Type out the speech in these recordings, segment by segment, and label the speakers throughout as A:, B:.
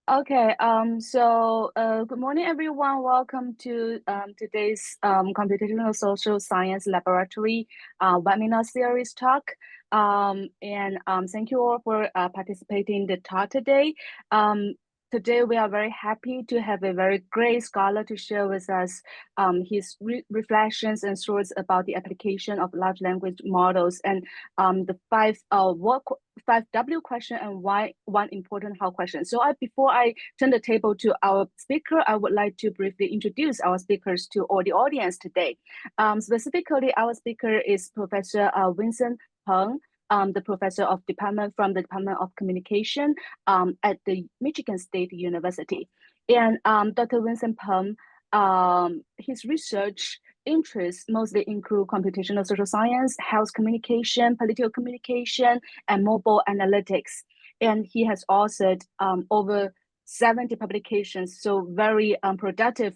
A: Okay, good morning, everyone. Welcome to today's Computational Social Science Laboratory webinar series talk. Thank you all for participating in the talk today. Today, we are very happy to have a very great scholar to share with us his reflections and thoughts about the application of large language models and the five 5W question and why one important how question. So before I turn the table to our speaker, I would like to briefly introduce our speakers to all the audience today. Specifically, our speaker is Professor Vincent Peng, the professor of from the Department of Communication at the Michigan State University. And Dr. Vincent Peng, his research interests mostly include computational social science, health communication, political communication, and mobile analytics. And he has authored over 70 publications, so very productive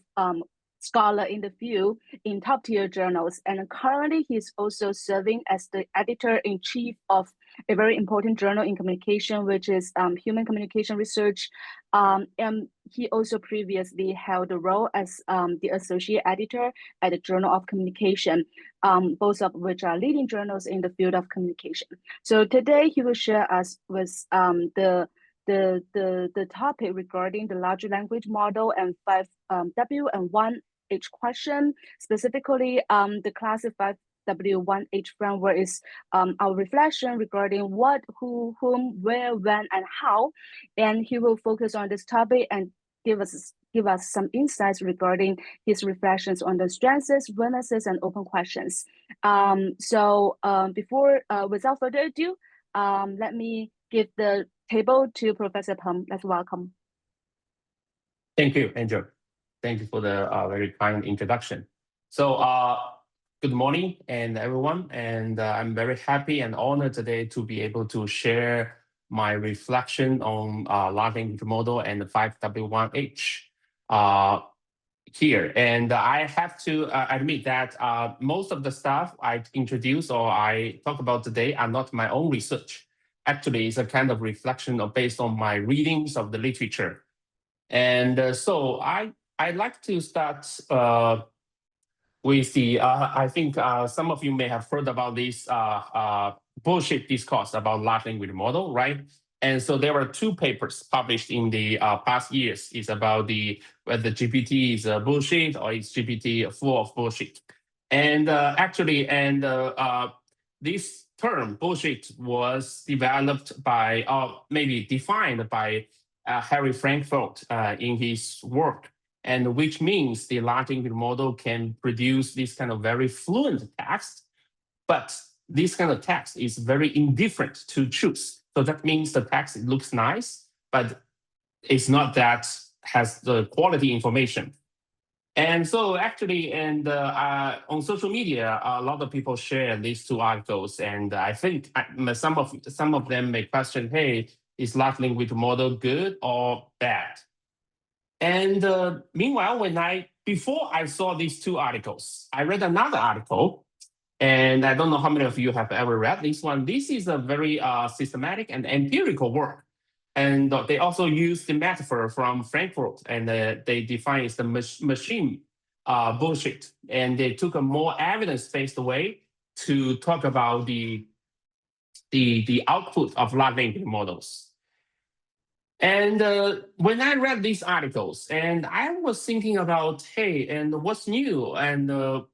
A: scholar in the field in top-tier journals. And currently, he's also serving as the editor-in-chief of a very important journal in communication, which is Human Communication Research. And he also previously held the role as the associate editor at the Journal of Communication, both of which are leading journals in the field of communication. So today he will share us with the topic regarding the large language model and 5W and 1H question. Specifically, the classic 5W1H framework is our reflection regarding what, who, whom, where, when, and how. And he will focus on this topic and give us some insights regarding his reflections on the strengths, weaknesses, and open questions. Without further ado, let me give the table to Professor Peng. Let's welcome.
B: Thank you, Angel. Thank you for the very kind introduction. So good morning, everyone. And I'm very happy and honored today to be able to share my reflection on large language model and the 5W1H here. And I have to admit that most of the stuff I introduce or I talk about today are not my own research. Actually, it's a kind of reflection based on my readings of the literature. And so I'd like to start with the, I think some of you may have heard about this bullshit discourse about large language model, right? And so there were two papers published in the past years. It's about whether GPT is bullshit or is GPT full of bullshit. And this term bullshit was developed by, maybe defined by Harry Frankfurt in his work, and which means the large language model can produce this kind of very fluent text, but this kind of text is very indifferent to truth. So that means the text looks nice, but it's not that has the quality information. And so actually, on social media, a lot of people share these two articles, and I think some of them may question, hey, is large language model good or bad? And meanwhile, before I saw these two articles, I read another article, and I don't know how many of you have ever read this one. This is a very systematic and empirical work. And they also use the metaphor from Frankfurt, and they define it as the machine bullshit. And they took a more evidence-based way to talk about the output of large language models. And when I read these articles, and I was thinking about, hey, and what's new? And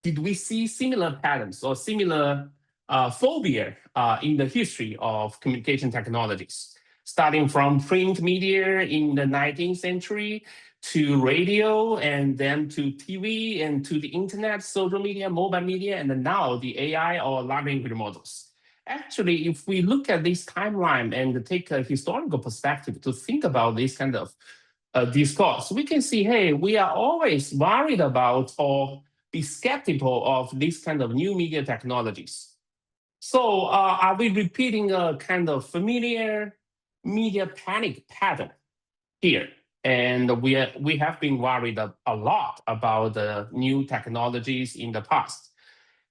B: did we see similar patterns or similar phobia in the history of communication technologies? Starting from print media in the 19th century to radio, and then to TV, and to the internet, social media, mobile media, and now the AI or large language models. Actually, if we look at this timeline and take a historical perspective to think about this kind of discourse, we can see, hey, we are always worried about or be skeptical of this kind of new media technologies. So are we repeating a kind of familiar media panic pattern here? And we have been worried a lot about the new technologies in the past.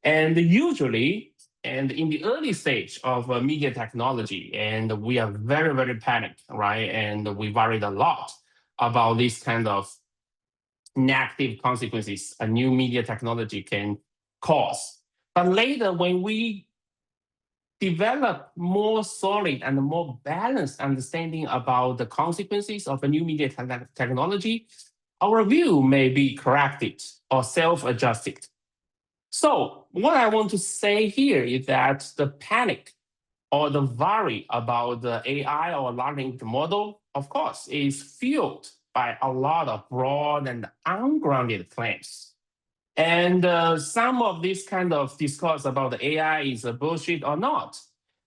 B: And usually, and in the early stage of media technology, and we are very, very panicked, right? And we worried a lot about this kind of negative consequences a new media technology can cause. But later, when we develop more solid and more balanced understanding about the consequences of a new media technology, our view may be corrected or self-adjusted. So what I want to say here is that the panic or the worry about the AI or large language model, of course, is fueled by a lot of broad and ungrounded claims. And some of this kind of discourse about the AI is a bullshit or not.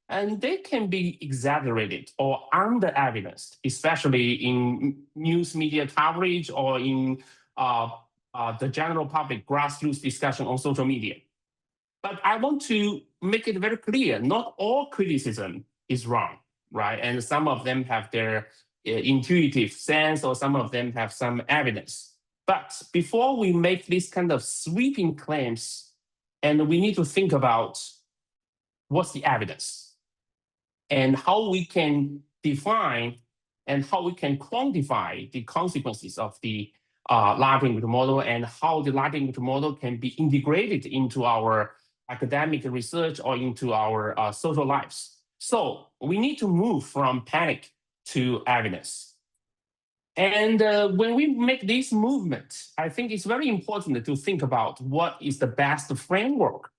B: And they can be exaggerated or under evidenced, especially in news media coverage or in the general public grassroots discussion on social media. But I want to make it very clear, not all criticism is wrong, right? And some of them have their intuitive sense, or some of them have some evidence. But before we make these kind of sweeping claims, and we need to think about what's the evidence and how we can define and how we can quantify the consequences of the large language model, and how the large language model can be integrated into our academic research or into our social lives. So we need to move from panic to evidence. And when we make this movement, I think it's very important to think about what is the best framework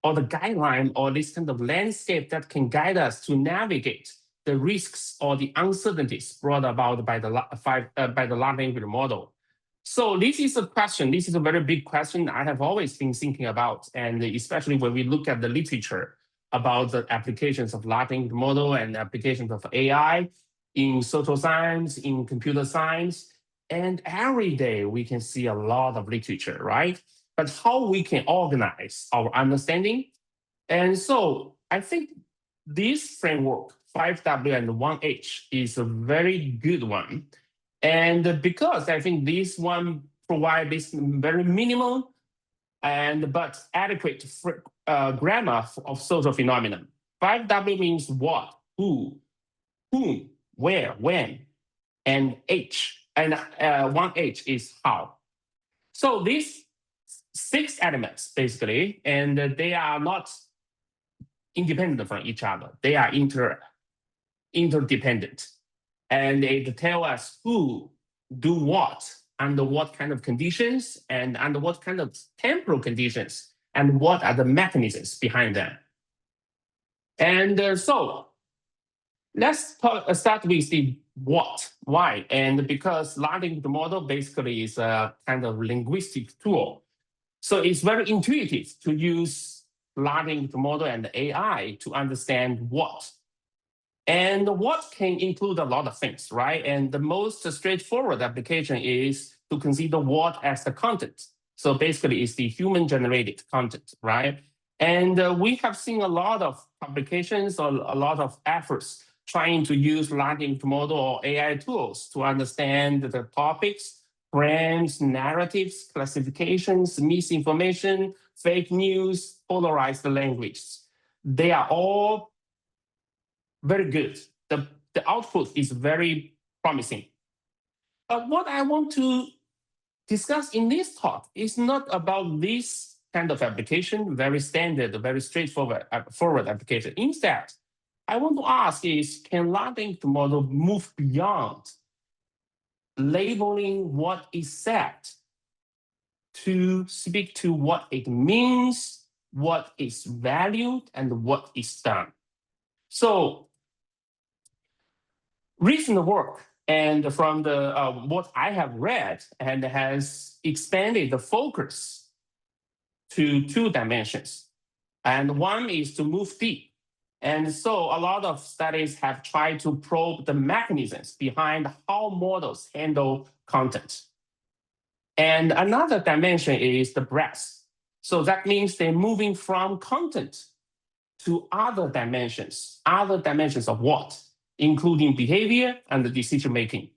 B: or the guideline or this kind of landscape that can guide us to navigate the risks or the uncertainties brought about by the large language model. So this is a question, this is a very big question I have always been thinking about, and especially when we look at the literature about the applications of large language model and applications of AI in social science, in computer science, and every day we can see a lot of literature, right? But how we can organize our understanding. And so I think this framework, 5W and 1H, is a very good one. And because I think this one provides this very minimal but adequate grammar of social phenomenon. 5W means what, who, whom, where, when, and H. And 1H is how. So these 6 elements, basically, and they are not independent from each other. They are interdependent. And they tell us who do what, under what kind of conditions, and under what kind of temporal conditions, and what are the mechanisms behind them. And so let's start with the what, why. And because large language model basically is a kind of linguistic tool, so it's very intuitive to use large language model and AI to understand what. And what can include a lot of things, right? And the most straightforward application is to consider what as the content. So basically it's the human-generated content, right? And we have seen a lot of publications or a lot of efforts trying to use large language model or AI tools to understand the topics, trends, narratives, classifications, misinformation, fake news, polarized language. They are all very good. The output is very promising. But what I want to discuss in this talk is not about this kind of application, very standard, very straightforward application. Instead, I want to ask is, can large language model move beyond labeling what is said to speak to what it means, what is valued, and what is done? So recent work and from the what I have read and has expanded the focus to 2 dimensions. And one is to move deep. And so a lot of studies have tried to probe the mechanisms behind how models handle content. And another dimension is the breadth. So that means they're moving from content to other dimensions of what? Including behavior and decision making.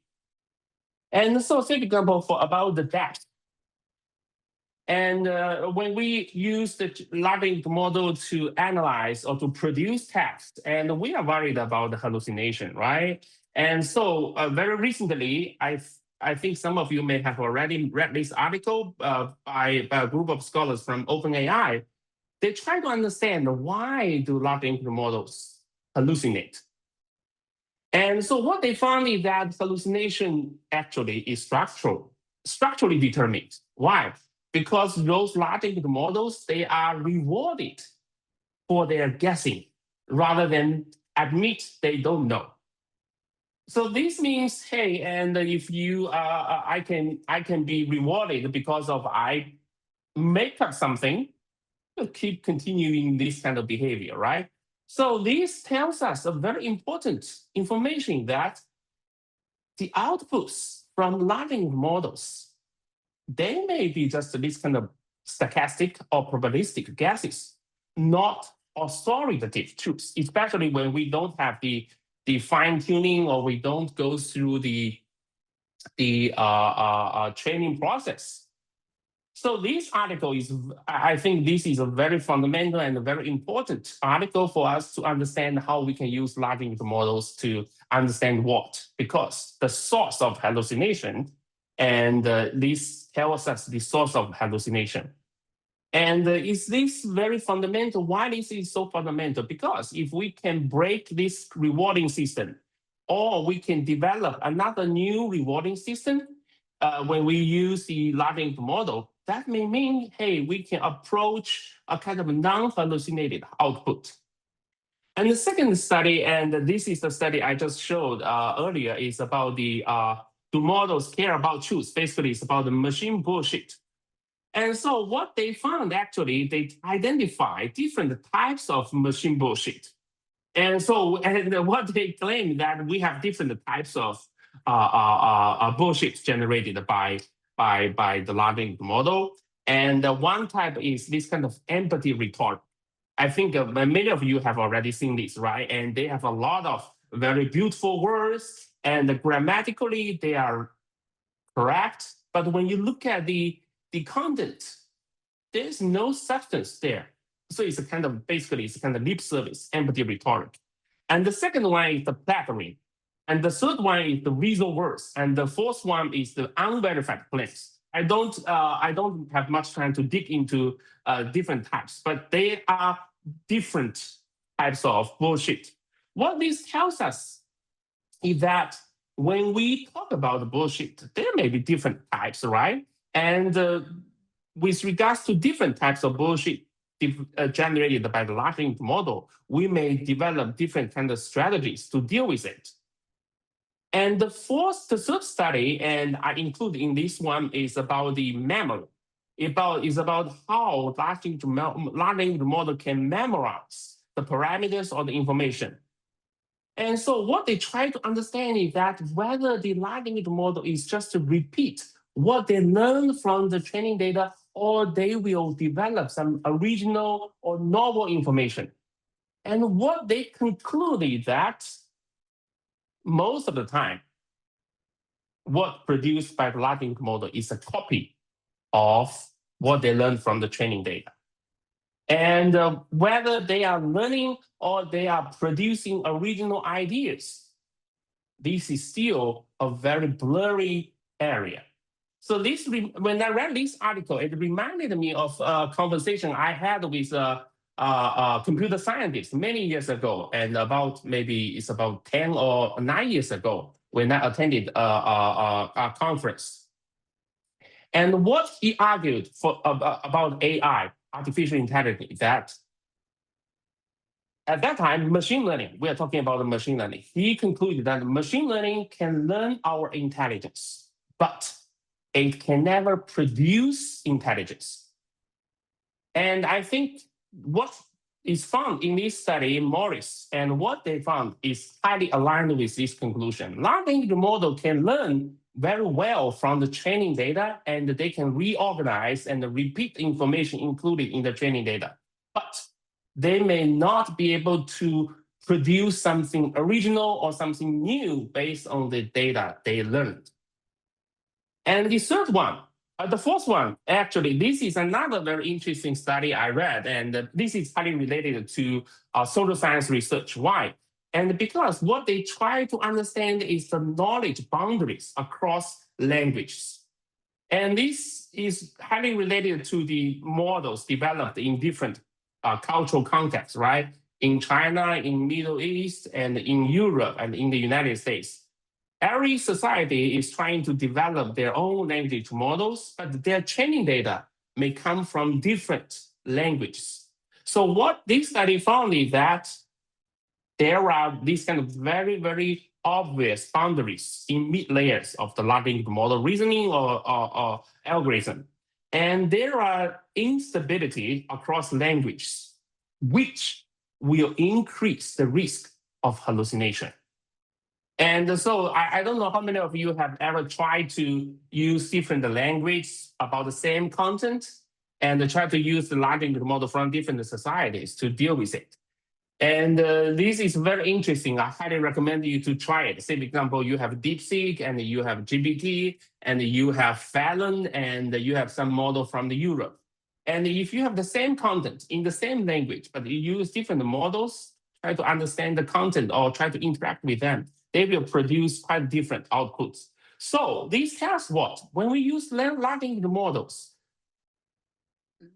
B: And so, for example, about the depth. And when we use the large language model to analyze or to produce text, and we are worried about the hallucination, right? And so very recently, I think some of you may have already read this article by a group of scholars from OpenAI. They try to understand why do large language models hallucinate. And so what they found is that hallucination actually is structurally determined. Why? Because those large language models, they are rewarded for their guessing rather than admit they don't know. So this means, hey, and if you, I can be rewarded because of I make up something, you'll keep continuing this kind of behavior, right? So this tells us a very important information that the outputs from large language models, they may be just this kind of stochastic or probabilistic guesses, not authoritative truths, especially when we don't have the fine tuning or we don't go through the training process. So this article is, I think this is a very fundamental and a very important article for us to understand how we can use large language models to understand what, because the source of hallucination, and this tells us the source of hallucination. And is this very fundamental? Why this is so fundamental? Because if we can break this rewarding system, or we can develop another new rewarding system when we use the large language model, that may mean, hey, we can approach a kind of non-hallucinated output. And the second study, and this is the study I just showed earlier, is about the do models care about truth? Basically, it's about the machine bullshit. And so what they found, actually, they identify different types of machine bullshit. And so and what they claim that we have different types of bullshit generated by the large language model. And one type is this kind of empathy rhetoric. I think many of you have already seen this, right? And they have a lot of very beautiful words, and grammatically they are correct. But when you look at the content, there's no substance there. So it's a kind of, basically, it's a kind of lip service, empathy rhetoric. And the second one is the flattery. And the third one is the visual words. And the fourth one is the unverified claims. I don't have much time to dig into different types, but they are different types of bullshit. What this tells us is that when we talk about bullshit, there may be different types, right? And with regards to different types of bullshit generated by the large language model, we may develop different kind of strategies to deal with it. And the third study, and I include in this one, is about the memory. Is about how large language model can memorize the parameters or the information. And so what they try to understand is that whether the large language model is just to repeat what they learned from the training data, or they will develop some original or novel information. And what they concluded that most of the time, what produced by the large language model is a copy of what they learned from the training data. And whether they are learning or they are producing original ideas, this is still a very blurry area. So this, when I read this article, it reminded me of a conversation I had with a computer scientist many years ago, and it's about 10 or 9 years ago when I attended a conference. And what he argued about AI, artificial intelligence, that at that time, machine learning, we are talking about machine learning. He concluded that machine learning can learn our intelligence, but it can never produce intelligence. And I think what is found in this study, Morris, and what they found is highly aligned with this conclusion. Large language model can learn very well from the training data, and they can reorganize and repeat the information included in the training data. But they may not be able to produce something original or something new based on the data they learned. And the third one, The fourth one, actually, this is another very interesting study I read, and this is highly related to social science research. Why? And because what they try to understand is the knowledge boundaries across languages. And this is highly related to the models developed in different cultural contexts, right? In China, in Middle East, and in Europe, and in the United States. Every society is trying to develop their own language models, but their training data may come from different languages. So what this study found is that there are these kind of very, very obvious boundaries in mid layers of the large language model reasoning or algorithm. And there are instability across languages, which will increase the risk of hallucination. And so I don't know how many of you have ever tried to use different languages about the same content and try to use the large language model from different societies to deal with it. And this is very interesting. I highly recommend you to try it. Say, for example, you have DeepSeek and you have GPT and you have Fallon and you have some model from the Europe. And if you have the same content in the same language, but you use different models, try to understand the content or try to interact with them, they will produce quite different outputs. So this tells what? When we use large language models,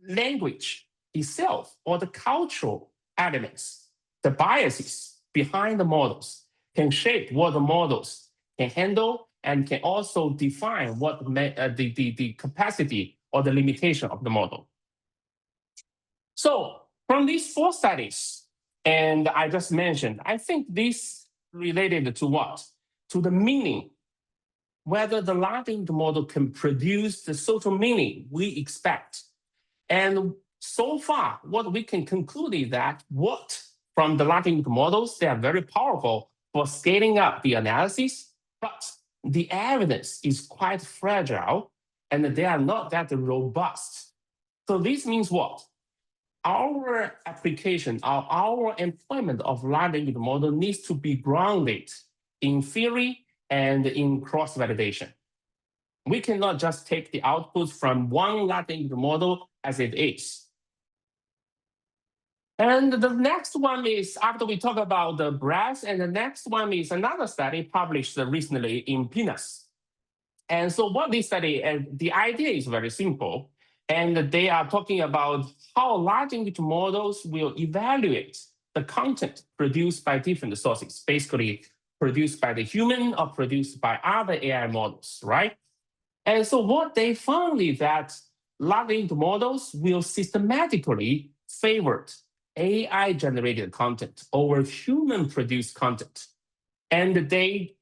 B: language itself or the cultural elements, the biases behind the models can shape what the models can handle and can also define what the capacity or the limitation of the model. So from these four studies, and I just mentioned, I think this related to what? To the meaning, whether the large language model can produce the social meaning we expect. And so far, what we can conclude is that from the large language models, they are very powerful for scaling up the analysis, but the evidence is quite fragile and they are not that robust. So this means what? Our application, our employment of large language model needs to be grounded in theory and in cross-validation. We cannot just take the outputs from one large language model as it is. And the next one is, after we talk about the breadth, and the next one is another study published recently in PNAS. And so what this study, the idea is very simple. And they are talking about how large language models will evaluate the content produced by different sources, basically produced by the human or produced by other AI models, right? And so what they found is that large language models will systematically favor AI-generated content over human-produced content. And they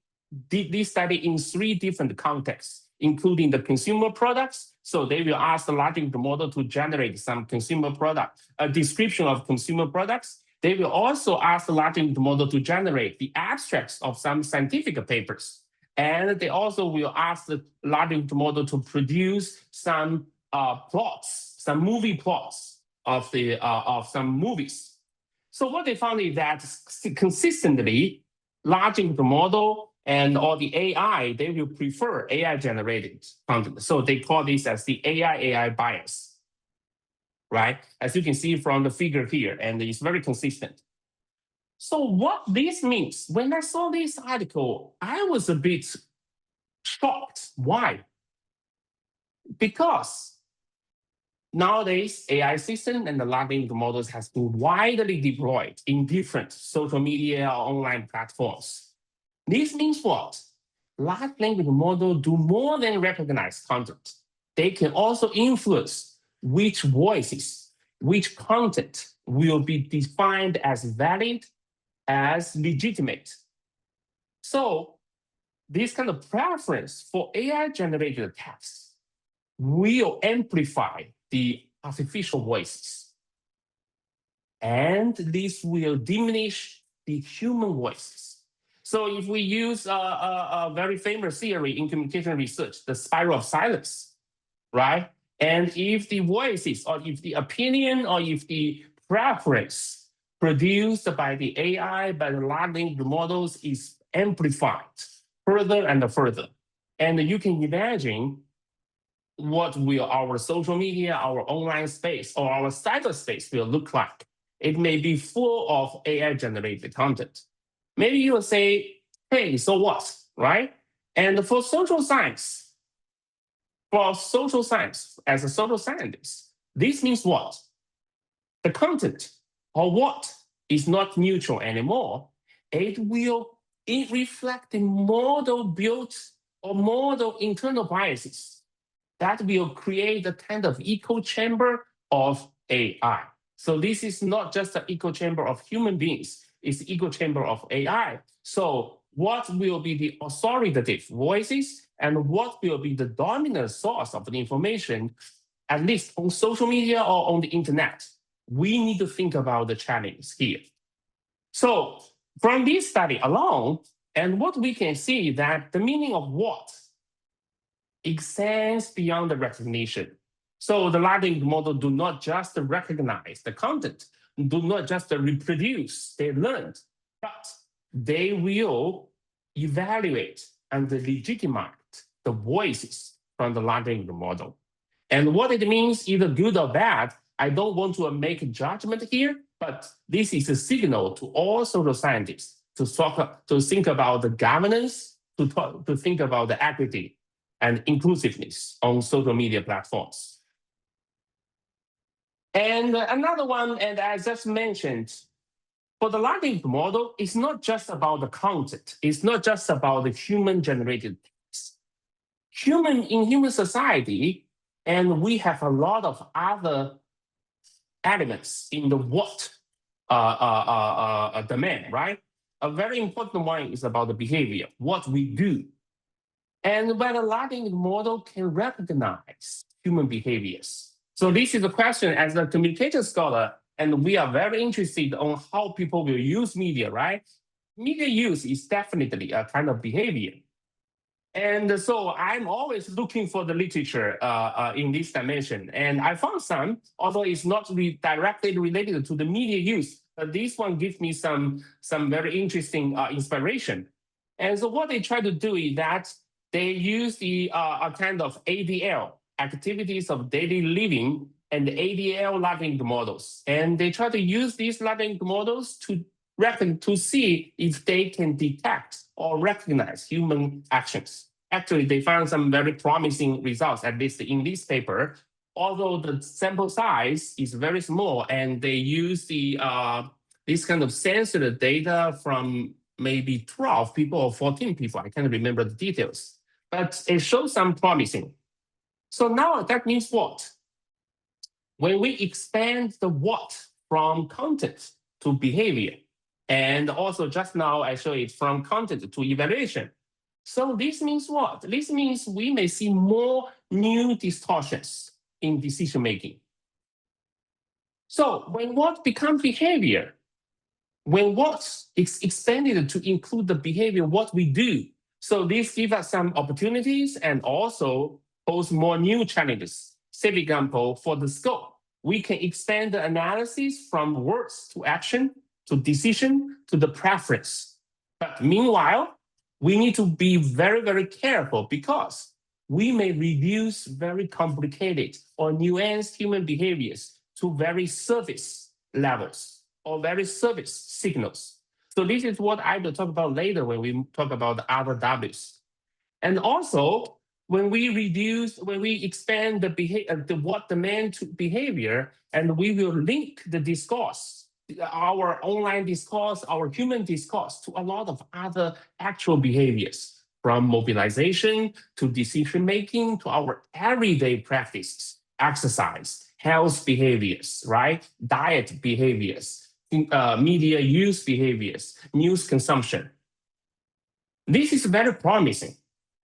B: did this study in 3 different contexts, including the consumer products. So they will ask the large language model to generate some consumer product, a description of consumer products. They will also ask the large language model to generate the abstracts of some scientific papers. And they also will ask the large language model to produce some plots, some movie plots of some movies. So what they found is that consistently, large language model and all the AI, they will prefer AI-generated content. So they call this as the AI bias, right? As you can see from the figure here, and it's very consistent. So what this means, when I saw this article, I was a bit shocked. Why? Because nowadays, AI system and the large language models has been widely deployed in different social media or online platforms. This means what? Large language models do more than recognize content. They can also influence which voices, which content will be defined as valid, as legitimate. So this kind of preference for AI-generated text will amplify the artificial voices. And this will diminish the human voices. So if we use a very famous theory in communication research, the spiral of silence, right? And if the voices or if the opinion or if the preference produced by the AI, by the large language models is amplified further and further. And you can imagine what will our social media, our online space, or our cyberspace will look like. It may be full of AI-generated content. Maybe you will say, hey, so what, right? And for social science, as a social scientist, this means what? The content or what is not neutral anymore. It reflect the model built or model internal biases that will create a kind of echo chamber of AI. So this is not just an echo chamber of human beings, it's echo chamber of AI. So what will be the authoritative voices and what will be the dominant source of the information, at least on social media or on the internet? We need to think about the challenge here. So from this study alone, and what we can see that the meaning of what extends beyond the recognition. So the learning model do not just recognize the content, do not just reproduce they learned, but they will evaluate and legitimize the voices from the learning model. And what it means, either good or bad, I don't want to make a judgment here, but this is a signal to all social scientists to think about the governance, to think about the equity and inclusiveness on social media platforms. And another one, and as I just mentioned, for the learning model, it's not just about the content. It's not just about the human-generated text. In human society, and we have a lot of other elements in the what domain, right? A very important one is about the behavior, what we do. And when a learning model can recognize human behaviors. So this is a question as a communication scholar, and we are very interested on how people will use media, right? Media use is definitely a kind of behavior. And so I'm always looking for the literature in this dimension. And I found some, although it's not directly related to the media use, but this one gives me some very interesting inspiration. And so what they try to do is that they use the kind of ADL, activities of daily living, and the ADL learning models. And they try to use these learning models to see if they can detect or recognize human actions. Actually, they found some very promising results, at least in this paper, although the sample size is very small and they use this kind of censored data from maybe 12 people or 14 people. I can't remember the details, but it shows some promising. So now that means what? When we expand the what from content to behavior, and also just now I show it from content to evaluation. So this means what? This means we may see more new distortions in decision making. So when what becomes behavior, when what is expanded to include the behavior, what we do, so this gives us some opportunities and also pose more new challenges. Say, for example, for the scope, we can expand the analysis from words to action, to decision, to the preference. But meanwhile, we need to be very, very careful because we may reduce very complicated or nuanced human behaviors to very surface levels or very surface signals. So this is what I will talk about later when we talk about the other Ws. And also, when we expand the what domain to behavior, and we will link the discourse, our online discourse, our human discourse, to a lot of other actual behaviors, from mobilization to decision making to our everyday practices, exercise, health behaviors, right? Diet behaviors, media use behaviors, news consumption. This is very promising.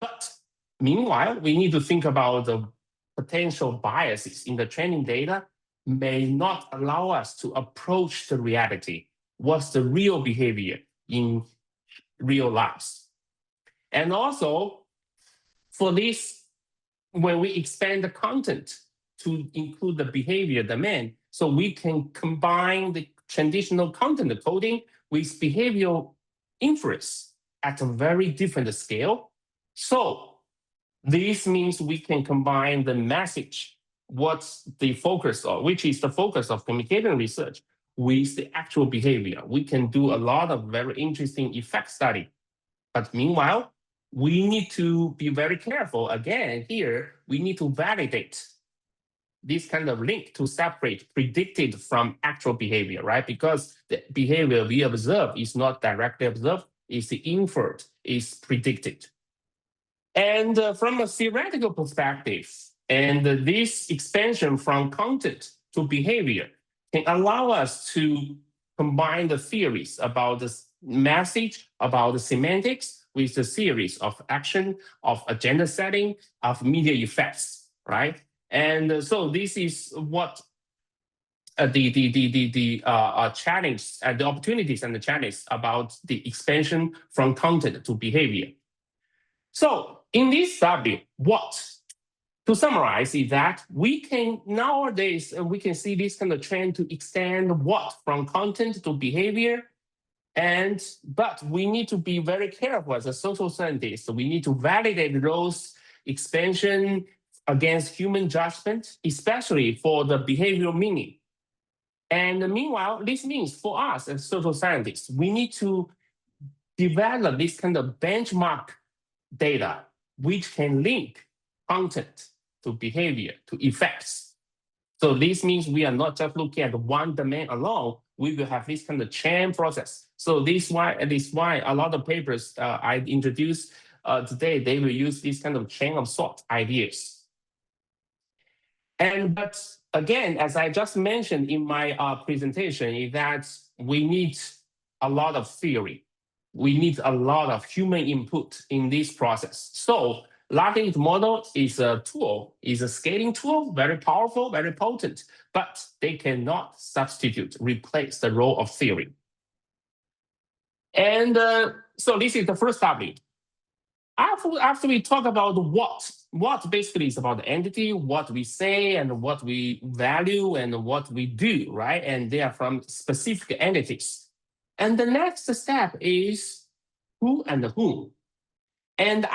B: But meanwhile, we need to think about the potential biases in the training data may not allow us to approach the reality. What's the real behavior in real lives? And also, for this, when we expand the content to include the behavior domain, so we can combine the traditional content coding with behavioral inference at a very different scale. So This means we can combine the message, what's the focus of, which is the focus of communication research, with the actual behavior. We can do a lot of very interesting effect study. But meanwhile, we need to be very careful. Again, here, we need to validate this kind of link to separate predicted from actual behavior, right? Because the behavior we observe is not directly observed, it's inferred, it's predicted. And from a theoretical perspective, and this expansion from content to behavior can allow us to combine the theories about the message, about the semantics, with the theories of action, of agenda setting, of media effects, right? And so this is what the challenge, the opportunities and the challenge about the expansion from content to behavior. So in this subject, what to summarize is that we can nowadays we can see this kind of trend to extend what from content to behavior. But we need to be very careful as a social scientist. We need to validate those expansion against human judgment, especially for the behavioral meaning. And meanwhile, this means for us as social scientists, we need to develop this kind of benchmark data which can link content to behavior, to effects. So this means we are not just looking at one domain alone, we will have this kind of chain process. So this is why a lot of papers I introduced today, they will use this kind of chain of thought ideas. But again, as I just mentioned in my presentation, is that we need a lot of theory. We need a lot of human input in this process. So large language model is a tool, is a scaling tool, very powerful, very potent, but they cannot substitute, replace the role of theory. And so this is the first W. After we talk about what basically is about the entity, what we say and what we value and what we do, right? And they are from specific entities. And the next step is who and whom. And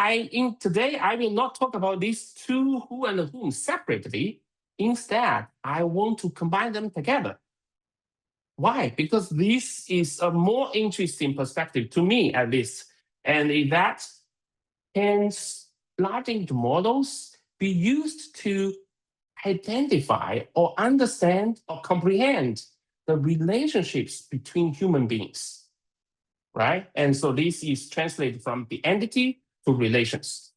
B: today I will not talk about these two who and whom separately. Instead, I want to combine them together. Why? Because this is a more interesting perspective to me, at least. And that can large language models be used to identify or understand or comprehend the relationships between human beings, right? And so this is translated from the entity to relations.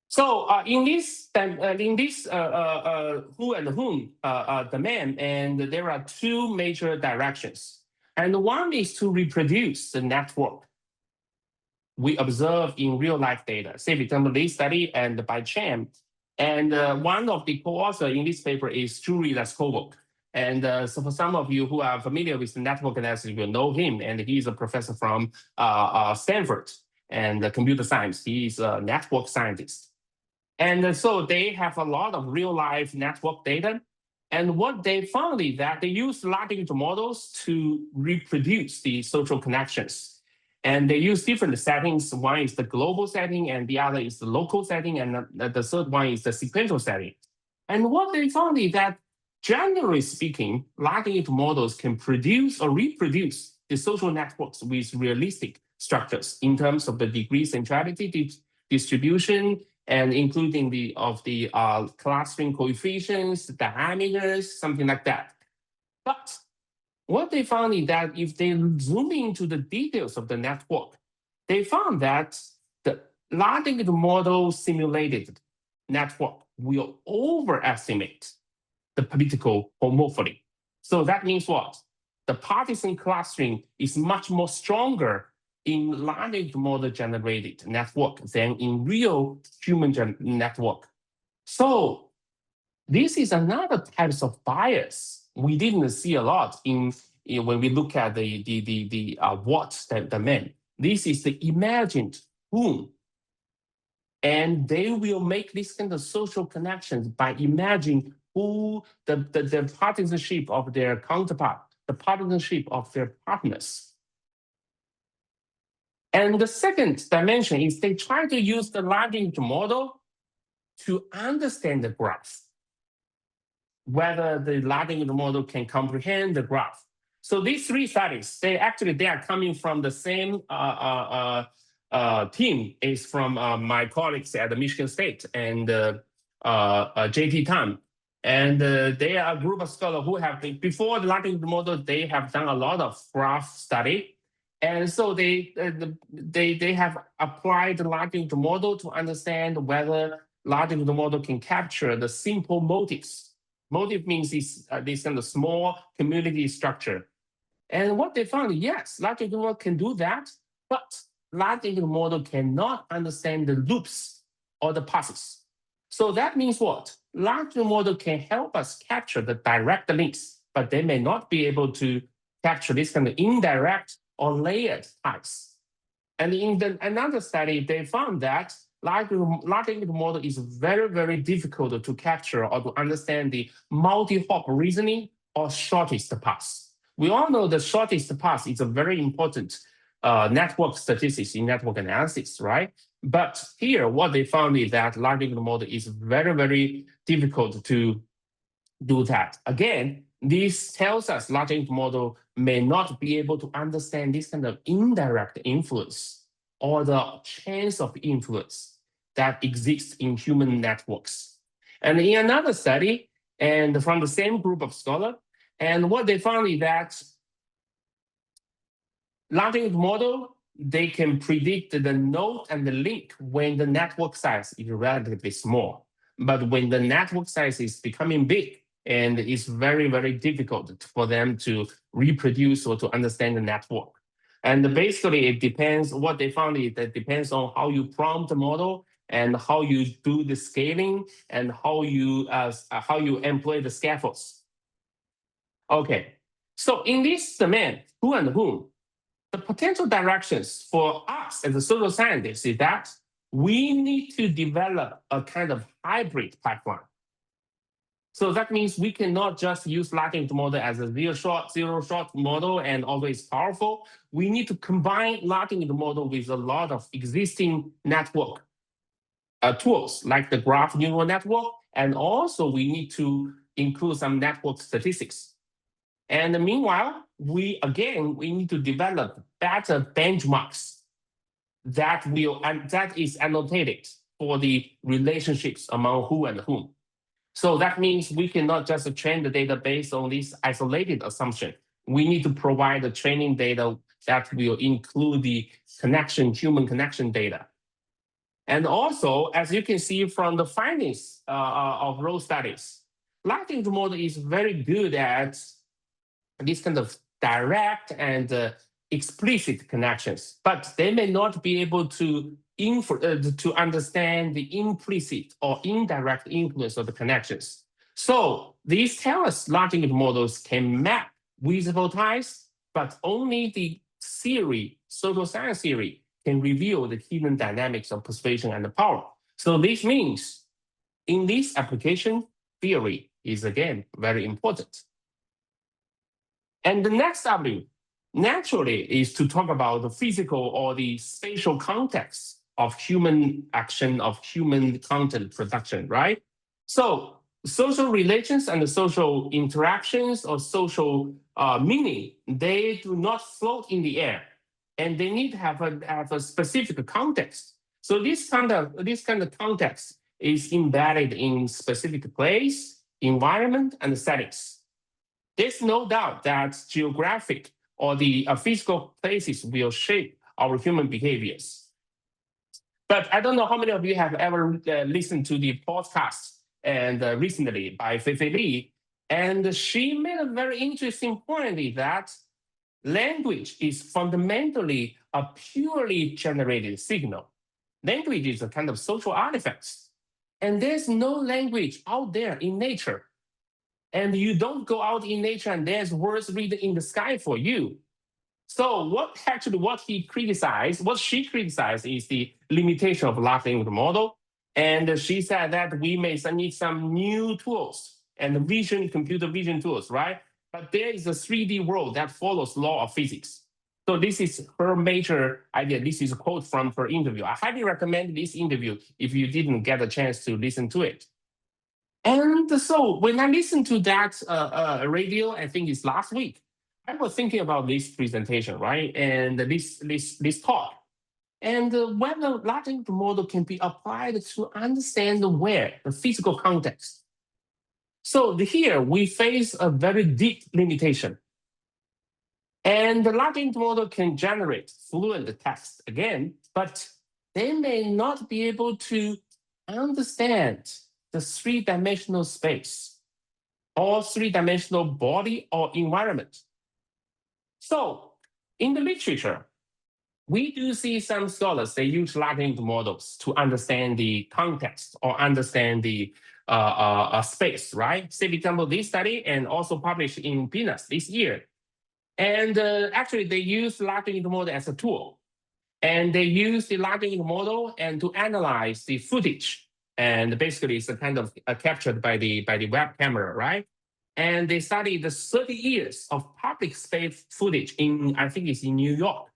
B: So in this who and whom domain, and there are two major directions. And one is to reproduce the network we observe in real life data. Say, for example, this study and by Chan. And one of the co-authors in this paper is Yuri Leskovok. And so for some of you who are familiar with the network analysis, you will know him. And he's a professor from Stanford and computer science. He's a network scientist. And so they have a lot of real life network data. And what they found is that they use large language models to reproduce the social connections. And they use different settings. One is the global setting, and the other is the local setting, and the third one is the sequential setting. And what they found is that, generally speaking, large language models can produce or reproduce the social networks with realistic structures in terms of the degree centrality distribution, and including the clustering coefficients, diameters, something like that. But what they found is that if they zoom into the details of the network, they found that the large language model simulated network will overestimate the political homophily. So that means what? The partisan clustering is much more stronger in large language model generated network than in real human network. So this is another type of bias we didn't see a lot in when we look at the what domain. This is the imagined whom. And they will make this kind of social connections by imagining who the partisanship of their counterpart, the partisanship of their partners. And the second dimension is they try to use the large language model to understand the graph, whether the large language model can comprehend the graph. So these three studies, they are coming from the same team. Is from my colleagues at the Michigan State and JT Tan. And they are a group of scholars who have been, before the large language model, they have done a lot of graph study. And so they have applied the large language model to understand whether large language model can capture the simple motifs. Motif means this kind of small community structure. And what they found, yes, large language model can do that, but large language model cannot understand the loops or the passes. So that means what? Large language model can help us capture the direct links, but they may not be able to capture this kind of indirect or layered types. And in another study, they found that large language model is very, very difficult to capture or to understand the multi-hop reasoning or shortest path. We all know the shortest path is a very important network statistics in network analysis, right? But here, what they found is that large language model is very, very difficult to do that. Again, this tells us large language model may not be able to understand this kind of indirect influence or the chance of influence that exists in human networks. And in another study, and from the same group of scholars, and what they found is that large language model, they can predict the node and the link when the network size is relatively small. But when the network size is becoming big, and it's very, very difficult for them to reproduce or to understand the network. And basically, it depends, what they found is that depends on how you prompt the model and how you do the scaling and how you employ the scaffolds. Okay, so in this domain, who and whom, the potential directions for us as a social scientists is that we need to develop a kind of hybrid pipeline. So that means we cannot just use large language model as a zero shot model and always powerful. We need to combine large language model with a lot of existing network tools like the graph neural network, and also we need to include some network statistics. And meanwhile, we need to develop better benchmarks that is annotated for the relationships among who and whom. So that means we cannot just train the data based on this isolated assumption. We need to provide the training data that will include the human connection data. And also, as you can see from the findings of those studies, large language model is very good at this kind of direct and explicit connections, but they may not be able to understand the implicit or indirect influence of the connections. So these tell us large language models can map visible ties, but only the social science theory, can reveal the hidden dynamics of persuasion and power. So this means in this application, theory is again very important. And the next W, naturally, is to talk about the physical or the spatial context of human action, of human content production, right? So social relations and the social interactions or social meaning, they do not float in the air, and they need to have a specific context. So this kind of context is embedded in specific place, environment, and settings. There's no doubt that geographic or the physical places will shape our human behaviors. But I don't know how many of you have ever listened to the podcast and recently by Feifei Li, and she made a very interesting point is that language is fundamentally a purely generated signal. Language is a kind of social artifact, and there's no language out there in nature. And you don't go out in nature and there's words written in the sky for you. So what she criticized is the limitation of large language model. And she said that we may need some new tools and computer vision tools, right? But there is a 3D world that follows law of physics. So this is her major idea. This is a quote from her interview. I highly recommend this interview if you didn't get a chance to listen to it. And so when I listened to that radio, I think it's last week, I was thinking about this presentation, right? And this talk. And whether large language model can be applied to understand where the physical context. So here we face a very deep limitation. And the large language model can generate fluent text again, but they may not be able to understand the three-dimensional space or three-dimensional body or environment. So in the literature, we do see some scholars, they use large language models to understand the context or understand the space, right? Say, for example, this study and also published in PNAS this year. And actually, they use large language model as a tool. And they use the large language model and to analyze the footage. And basically, it's a kind of captured by the web camera, right? And they studied the 30 years of public space footage in, I think it's in New York.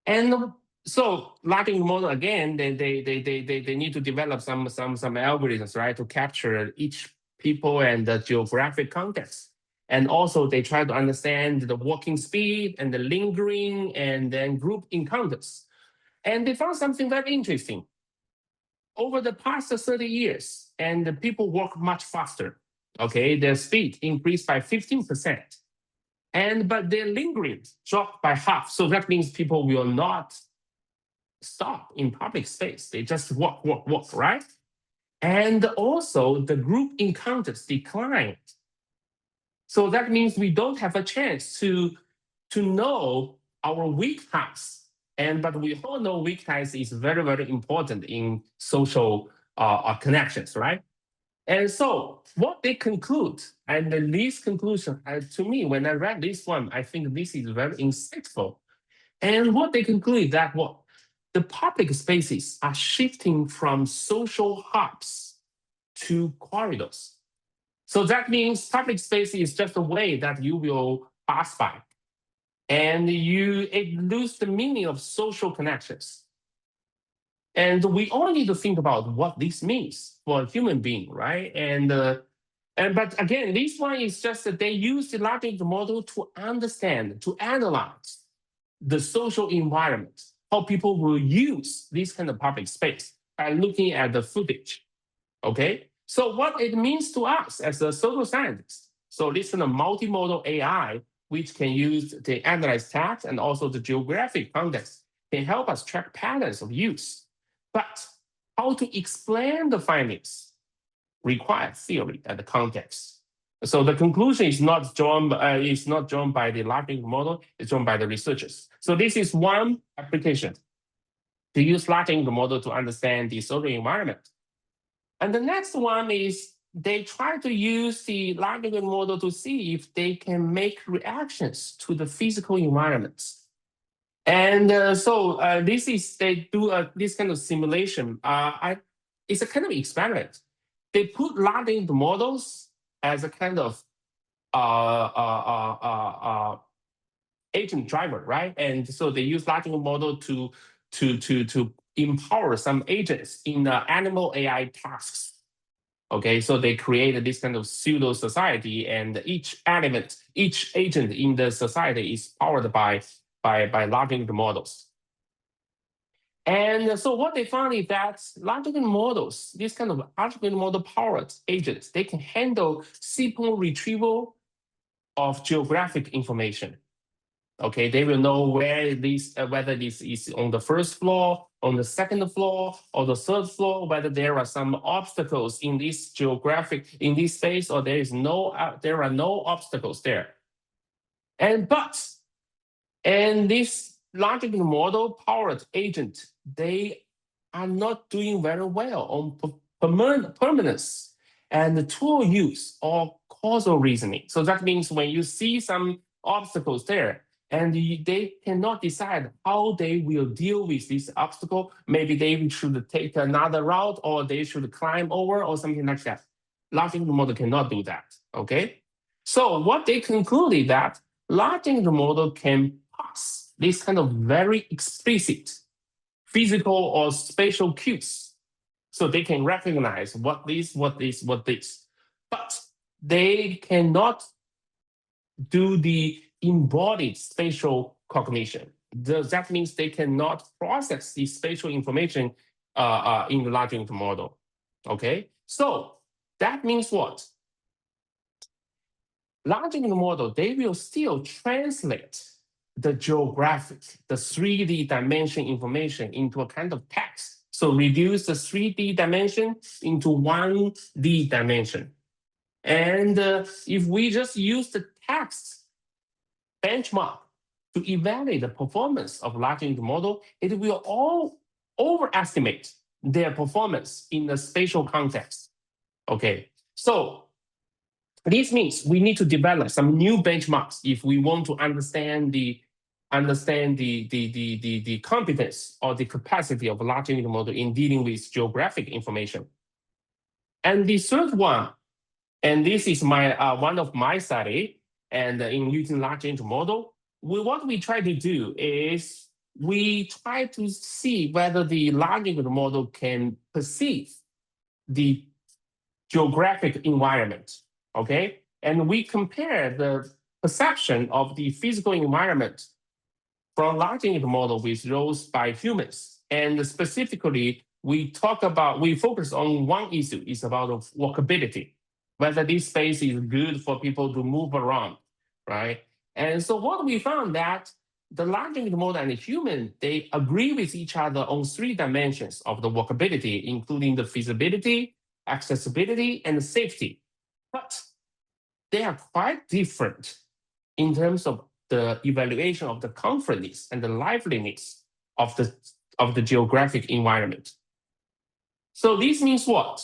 B: And so large language model again, they need to develop some algorithms, right, to capture each people and the geographic context. And also they try to understand the walking speed and the lingering and then group encounters. And they found something very interesting. Over the past 30 years, and the people work much faster. Okay, their speed increased by 15%. But their lingering dropped by half. So that means people will not stop in public space. They just walk, right? And also the group encounters declined. So that means we don't have a chance to know our weak ties. But we all know weak ties is very, very important in social connections, right? And so what they conclude, and this conclusion, to me, when I read this one, I think this is very insightful. And what they conclude is that what the public spaces are shifting from social hubs to corridors. So that means public space is just a way that you will pass by. And it loses the meaning of social connections. And we all need to think about what this means for a human being, right? But again, this one is just that they use the large language model to understand, to analyze the social environment, how people will use this kind of public space by looking at the footage. Okay, so what it means to us as a social scientist. So this is a multimodal AI, which can use the analyze text and also the geographic context, can help us track patterns of use. But how to explain the findings requires theory and the context. So the conclusion is not drawn by the large language model, it's drawn by the researchers. So this is one application to use large language model to understand the social environment. And the next one is they try to use the large language model to see if they can make reactions to the physical environments. And they do this kind of simulation. It's a kind of experiment. They put large language models as a kind of agent driver, right? And so they use large language model to empower some agents in animal AI tasks. Okay, so they created this kind of pseudo society, and each agent in the society is powered by large language models. And so what they found is that large language models, this kind of large language model powered agents, they can handle simple retrieval of geographic information. Okay, they will know whether this is on the first floor, on the second floor, or the third floor, whether there are some obstacles in this space, or there are no obstacles there. And this large language model powered agent, they are not doing very well on permanence and the tool use or causal reasoning. So that means when you see some obstacles there, and they cannot decide how they will deal with this obstacle. Maybe they should take another route, or they should climb over, or something like that. Large language model cannot do that, okay? So what they concluded that large language model can parse this kind of very explicit physical or spatial cues. So they can recognize what this. But they cannot do the embodied spatial cognition. That means they cannot process the spatial information in the large language model. Okay, so that means what? Large language model, they will still translate the geographic, the 3D dimension information into a kind of text. So reduce the 3D dimension into 1D dimension. And if we just use the text benchmark to evaluate the performance of large language model, it will all overestimate their performance in the spatial context. Okay, so this means we need to develop some new benchmarks if we want to understand the competence or the capacity of a large language model in dealing with geographic information. And the third one, and this is my one of my study, and in using large language model, what we try to do is we try to see whether the large language model can perceive the geographic environment. Okay, and we compare the perception of the physical environment from large language model with those by humans. And specifically, we focus on one issue, is about walkability, whether this space is good for people to move around, right? And so what we found that the large language model and the human, they agree with each other on 3 dimensions of the walkability, including the feasibility, accessibility, and safety. But they are quite different in terms of the evaluation of the comfortness and the liveliness of the geographic environment. So this means what?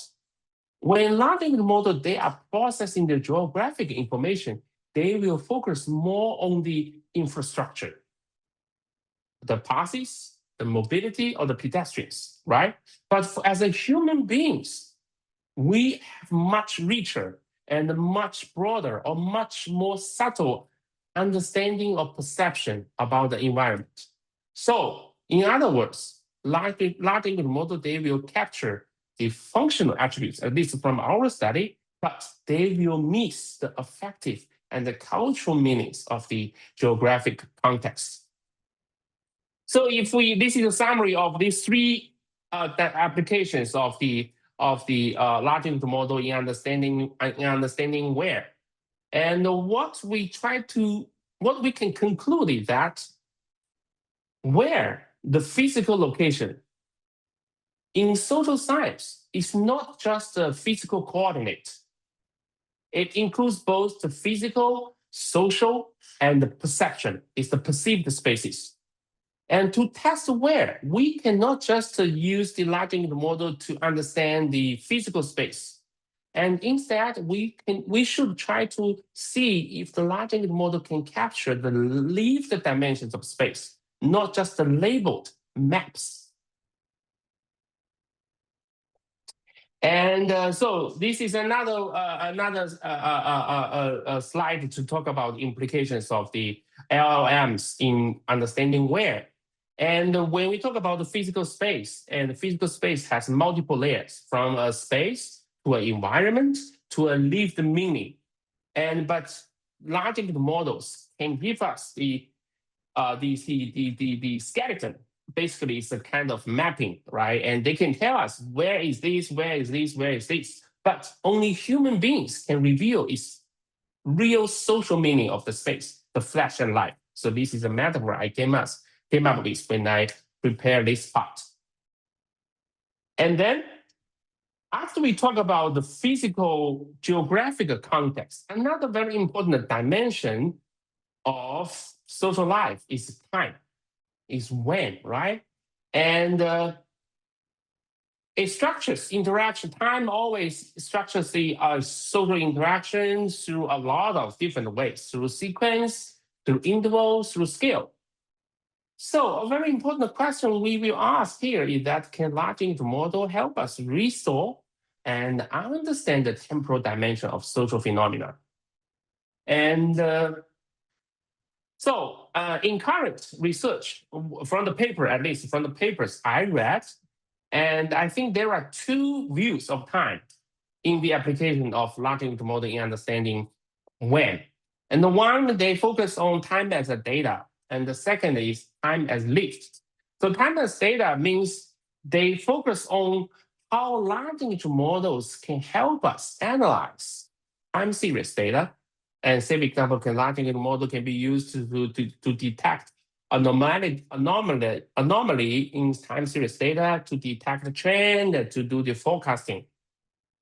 B: When large language model, they are processing the geographic information, they will focus more on the infrastructure, the passes, the mobility, or the pedestrians, right? But as a human beings, we have much richer and much broader or much more subtle understanding or perception about the environment. So, in other words, large language model, they will capture the functional attributes, at least from our study, but they will miss the affective and the cultural meanings of the geographic context. So this is a summary of these 3 applications of the large language model in understanding where. And what we can conclude is that where the physical location in social science is not just a physical coordinate. It includes both the physical, social, and the perception. It's the perceived spaces. And to test where, we cannot just use the large language model to understand the physical space. And instead, we should try to see if the large language model can capture the lived dimensions of space, not just the labeled maps. And so this is another slide to talk about implications of the LLMs in understanding where. And when we talk about the physical space, and the physical space has multiple layers, from a space to an environment to a lived meaning. But large language models can give us the skeleton. Basically, it's a kind of mapping, right? And they can tell us where is this, where is this, where is this. But only human beings can reveal its real social meaning of the space, the flesh and life. So this is a metaphor I came up with when I prepared this part. And then, after we talk about the physical geographic context, another very important dimension of social life is time, is when, right? And it structures interaction. Time always structures the social interactions through a lot of different ways, through sequence, through intervals, through scale. So a very important question we will ask here is that can large language model help us restore and understand the temporal dimension of social phenomena? And So in current research, from the paper, at least from the papers I read, and I think there are two views of time in the application of large language model in understanding when. And the one, they focus on time as a data, and the second is time as lived. So time as data means they focus on how large language models can help us analyze time series data. And say, for example, large language model can be used to detect anomaly in time series data, to detect the trend, to do the forecasting.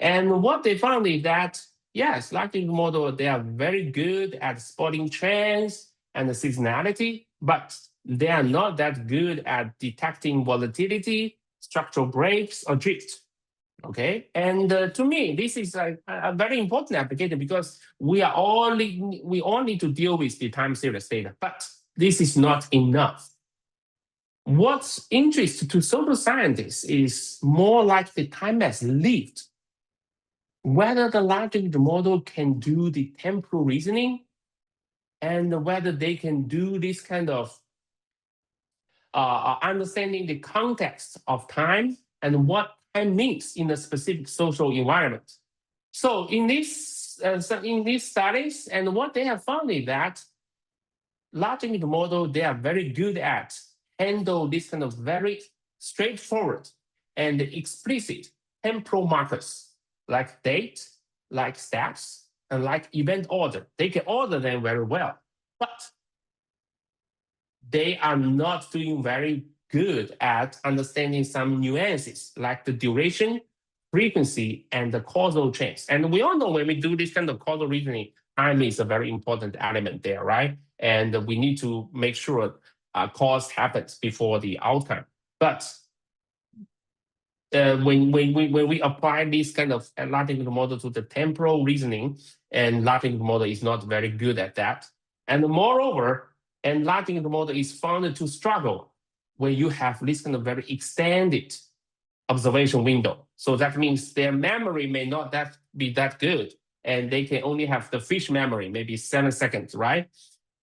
B: And what they found is that, yes, large language model, they are very good at spotting trends and the seasonality, but they are not that good at detecting volatility, structural breaks, or drift. Okay, and to me, this is a very important application because we all need to deal with the time series data, but this is not enough. What's interesting to social scientists is more like the time as lived. Whether the large language model can do the temporal reasoning, and whether they can do this kind of understanding the context of time and what time means in a specific social environment. So in these studies, and what they have found is that large language model, they are very good at handle this kind of very straightforward and explicit temporal markers like date, like steps, and like event order. They can order them very well, but they are not doing very good at understanding some nuances like the duration, frequency, and the causal chains. And we all know when we do this kind of causal reasoning, time is a very important element there, right? And we need to make sure cause happens before the outcome. But when we apply this kind of large language model to the temporal reasoning, and large language model is not very good at that. And moreover, and large language model is found to struggle when you have this kind of very extended observation window. So that means their memory may not be that good, and they can only have the fish memory, maybe 7 seconds, right?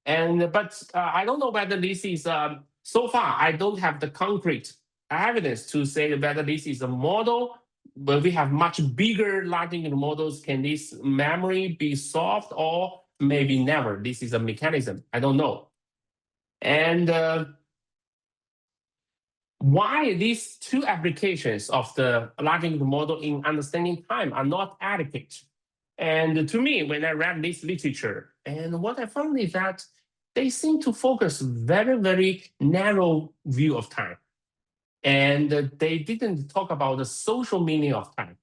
B: But I don't know whether this is so far. I don't have the concrete evidence to say whether this is a model. But we have much bigger large language models. Can this memory be solved, or maybe never? This is a mechanism. I don't know. And why these two applications of the large language model in understanding time are not adequate? And to me, when I read this literature, and what I found is that they seem to focus very, very narrow view of time. And they didn't talk about the social meaning of time.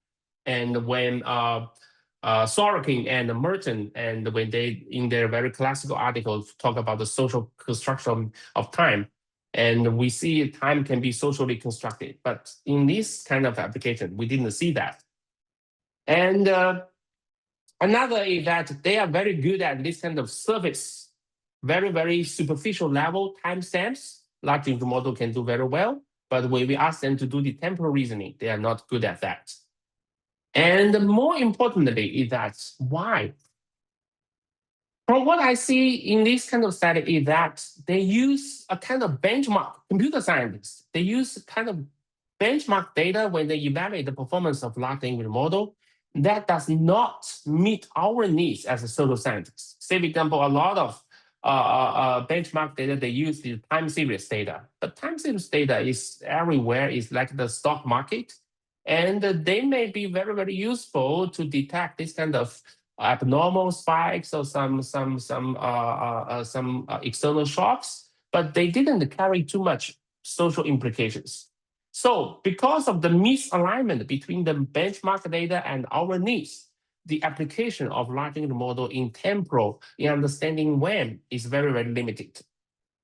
B: And when Sorokin and Merton, and when they, in their very classical articles, talk about the social construction of time, and we see time can be socially constructed. But in this kind of application, we didn't see that. And another is that they are very good at this kind of surface, very, very superficial level timestamps. Large language model can do very well, but when we ask them to do the temporal reasoning, they are not good at that. And more importantly is that why? From what I see in this kind of study is that they use a kind of benchmark, computer scientists, they use kind of benchmark data when they evaluate the performance of large language model that does not meet our needs as a social scientists. Say, for example, a lot of benchmark data, they use the time series data. But time series data is everywhere, it's like the stock market. And they may be very, very useful to detect this kind of abnormal spikes or some external shocks, but they didn't carry too much social implications. So because of the misalignment between the benchmark data and our needs, the application of large language model in temporal, in understanding when, is very, very limited.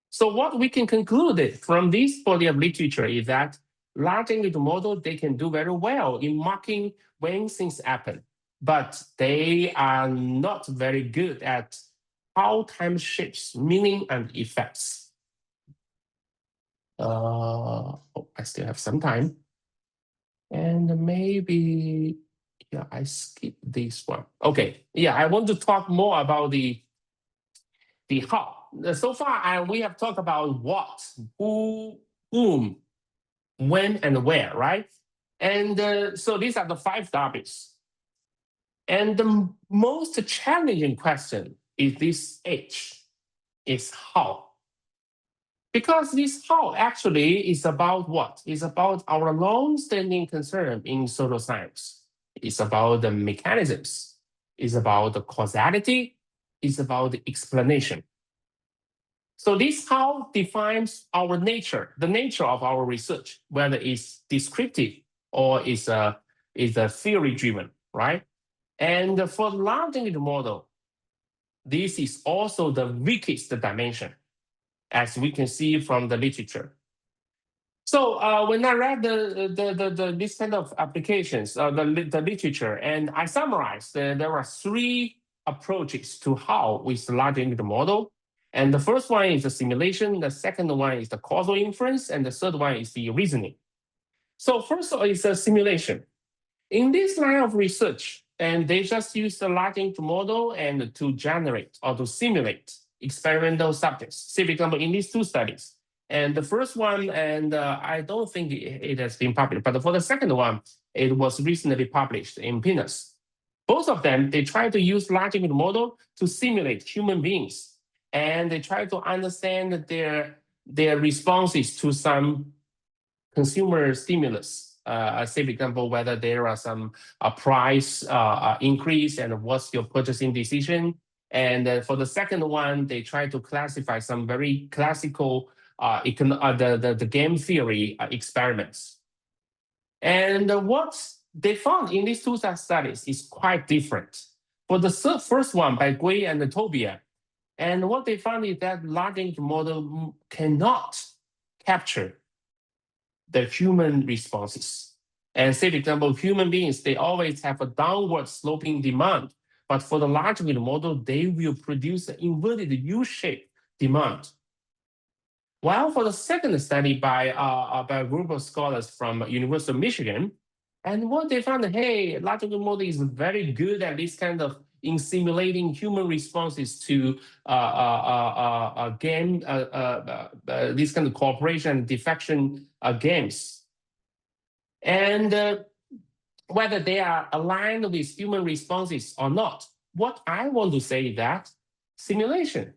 B: So what we can conclude from this body of literature is that large language model, they can do very well in marking when things happen, but they are not very good at how time shapes meaning and effects. I still have some time. And maybe, yeah, I skip this one. Okay, yeah, I want to talk more about the how. so far we have talked about what, who, whom, when, and where, right? And so these are the 5 W's. And the most challenging question is this H, is how. Because this how actually is about what? It's about our long-standing concern in social science. It's about the mechanisms. It's about the causality. It's about the explanation. So this how defines our nature, the nature of our research, whether it's descriptive or is a theory-driven, right? And for the large language model, this is also the weakest dimension, as we can see from the literature. So when I read this kind of applications, the literature, and I summarized, there are 3 approaches to how with the large language model. And the first one is the simulation, the second one is the causal inference, and the third one is the reasoning. So first is a simulation. In this line of research, and they just use the large language model and to generate or to simulate experimental subjects. Say, for example, in these 2 studies. And the first one, and I don't think it has been published, but for the second one, it was recently published in PNAS. Both of them, they try to use large language model to simulate human beings. And they try to understand their responses to some consumer stimulus. Say, for example, whether there are some price increase and what's your purchasing decision. And for the second one, they try to classify some very classical the game theory experiments. And what they found in these 2 studies is quite different. For the first one by Gui and Tobia, and what they found is that large language model cannot capture the human responses. And say, for example, human beings, they always have a downward sloping demand. But for the large language model, they will produce an inverted U-shaped demand. While for the second study by a group of scholars from University of Michigan, and what they found, hey, large language model is very good at this kind of in simulating human responses to game, this kind of cooperation defection games. And whether they are aligned with human responses or not, what I want to say is that simulation,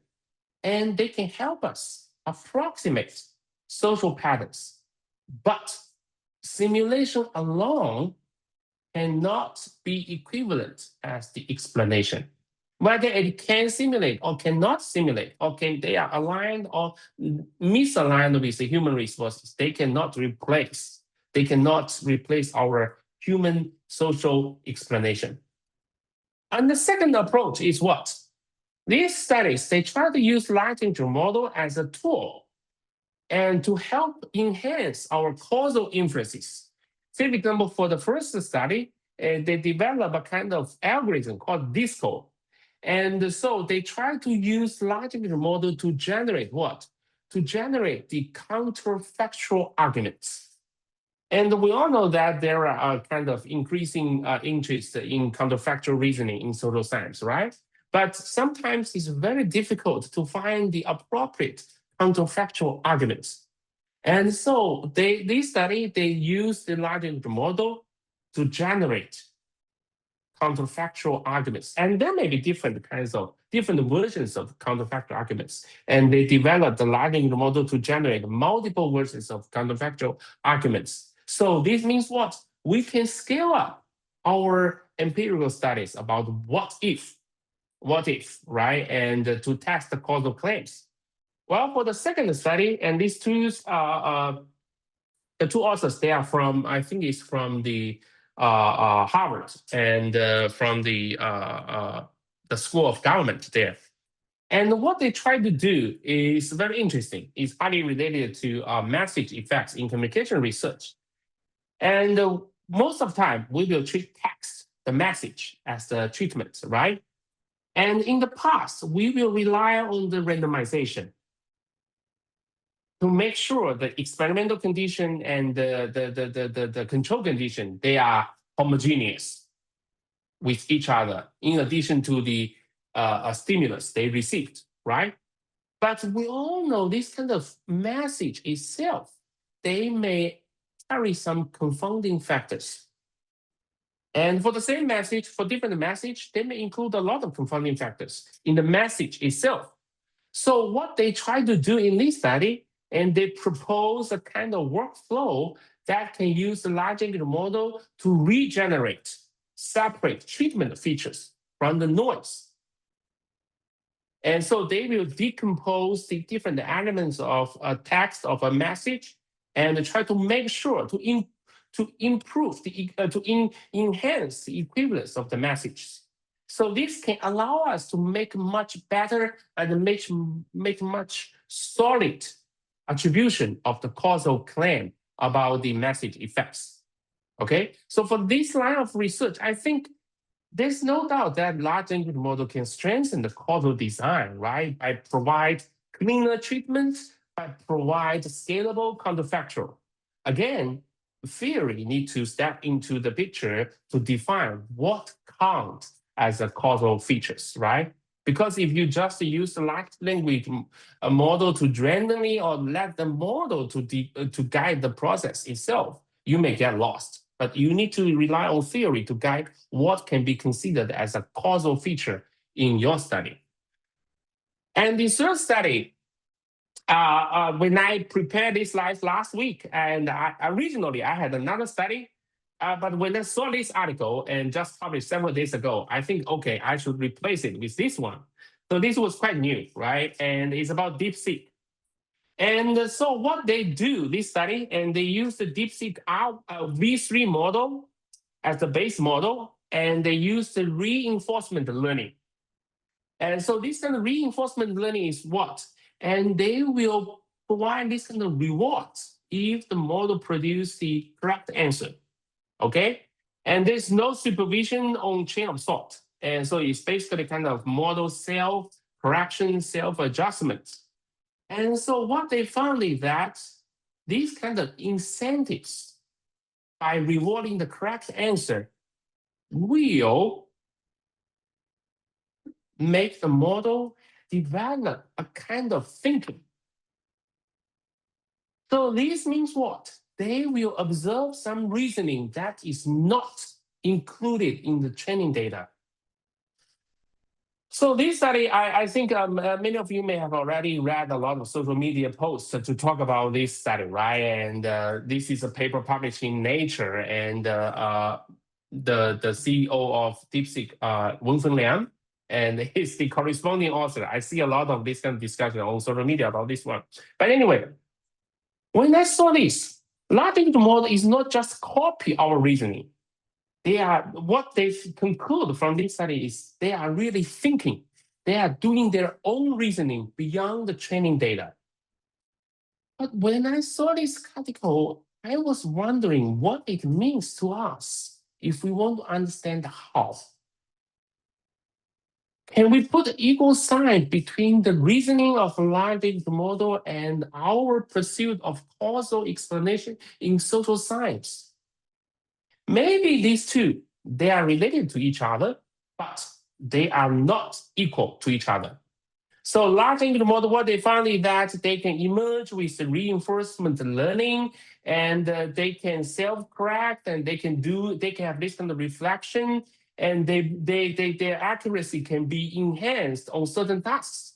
B: and they can help us approximate social patterns. But simulation alone cannot be equivalent as the explanation. Whether it can simulate or cannot simulate, or they are aligned or misaligned with the human resources, they cannot replace. They cannot replace our human social explanation. And the second approach is what? These studies, they try to use large language model as a tool and to help enhance our causal inferences. Say, for example, for the first study, they develop a kind of algorithm called DISCO. And so they try to use large language model to generate what? To generate the counterfactual arguments. And we all know that there are kind of increasing interest in counterfactual reasoning in social science, right? But sometimes it's very difficult to find the appropriate counterfactual arguments. And so they use the large language model to generate counterfactual arguments. And there may be different versions of counterfactual arguments. And they developed the large language model to generate multiple versions of counterfactual arguments. So this means what? We can scale up our empirical studies about what if, right? And to test the causal claims. Well, for the second study, and these 2, the 2 authors, they are from, I think it's from the Harvard and from the School of Government there. And what they try to do is very interesting. It's highly related to message effects in communication research. And most of the time, we will treat text, the message, as the treatment, right? And in the past, we will rely on the randomization to make sure the experimental condition and the control condition, they are homogeneous with each other, in addition to the stimulus they received, right? But we all know this kind of message itself, they may carry some confounding factors. And for the same message, for different message, they may include a lot of confounding factors in the message itself. So what they try to do in this study, and they propose a kind of workflow that can use the large language model to regenerate, separate treatment features from the noise. And so they will decompose the different elements of a text of a message and try to make sure to improve enhance the equivalence of the messages. So this can allow us to make much better and make much solid attribution of the causal claim about the message effects. Okay, so for this line of research, I think there's no doubt that large language model can strengthen the causal design, right? By provide cleaner treatments, by provide scalable counterfactual. Again, theory need to step into the picture to define what counts as a causal features, right? Because if you just use the large language model to randomly or let the model to guide the process itself, you may get lost. But you need to rely on theory to guide what can be considered as a causal feature in your study. And the third study, when I prepared this slide last week, and originally I had another study, but when I saw this article and just published several days ago, I think, okay, I should replace it with this one. So this was quite new, right? And it's about DeepSeek. And so what they do, this study, and they use the DeepSeek V3 model as the base model, and they use the reinforcement learning. And so this kind of reinforcement learning is what? And they will provide this kind of rewards if the model produces the correct answer, okay? And there's no supervision on chain of thought. And so it's basically kind of model self-correction, self-adjustment. And so what they found is that these kind of incentives by rewarding the correct answer will make the model develop a kind of thinking. So this means what? They will observe some reasoning that is not included in the training data. So this study, I think many of you may have already read a lot of social media posts to talk about this study, right? And this is a paper published in Nature, and the CEO of DeepSeek, Wenfeng Liang, and he's the corresponding author. I see a lot of this kind of discussion on social media about this one. But anyway, when I saw this, large language model is not just copy our reasoning. They are, what they conclude from this study is they are really thinking. They are doing their own reasoning beyond the training data. But when I saw this article, I was wondering what it means to us if we want to understand the how. Can we put an equal sign between the reasoning of a large language model and our pursuit of causal explanation in social science? Maybe these two, they are related to each other, but they are not equal to each other. So large language model, what they found is that they can emerge with the reinforcement learning, and they can self-correct, and they can have this kind of reflection, and their accuracy can be enhanced on certain tasks.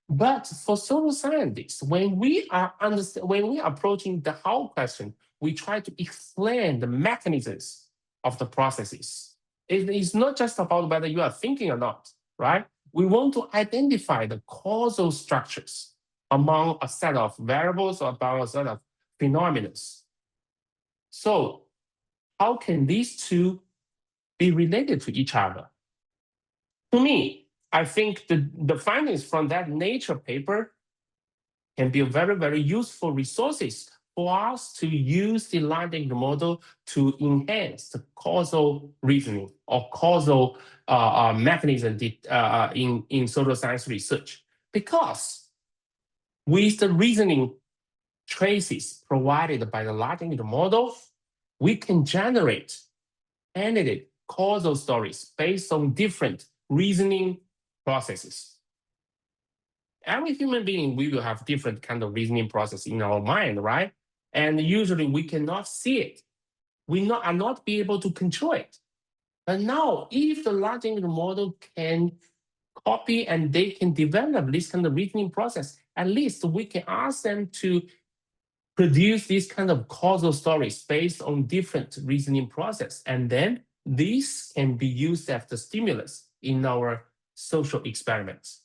B: But for social scientists, when we are approaching the how question, we try to explain the mechanisms of the processes. It is not just about whether you are thinking or not, right? We want to identify the causal structures among a set of variables or about a set of phenomena. So how can these two be related to each other? To me, I think the findings from that Nature paper can be a very, very useful resources for us to use the large language model to enhance the causal reasoning or causal mechanism in social science research. Because with the reasoning traces provided by the large language model, we can generate candidate causal stories based on different reasoning processes. every human being, we will have different kind of reasoning process in our mind, right? And usually we cannot see it. Are not be able to control it. But now, if the large language model can copy and they can develop this kind of reasoning process, at least we can ask them to produce these kind of causal stories based on different reasoning process. And then these can be used as the stimulus in our social experiments.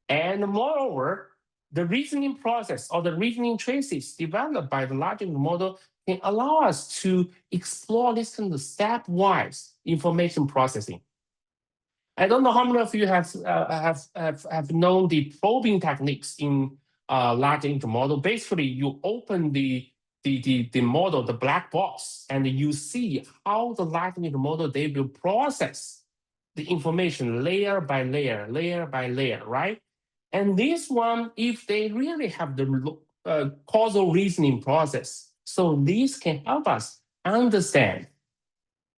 B: And moreover, the reasoning process or the reasoning traces developed by the large language model can allow us to explore this kind of stepwise information processing. I don't know how many of you have known the probing techniques in large language model. Basically, you open the model, the black box, and you see how the large language model, they will process the information layer by layer, right? And this one, if they really have the causal reasoning process, so this can help us understand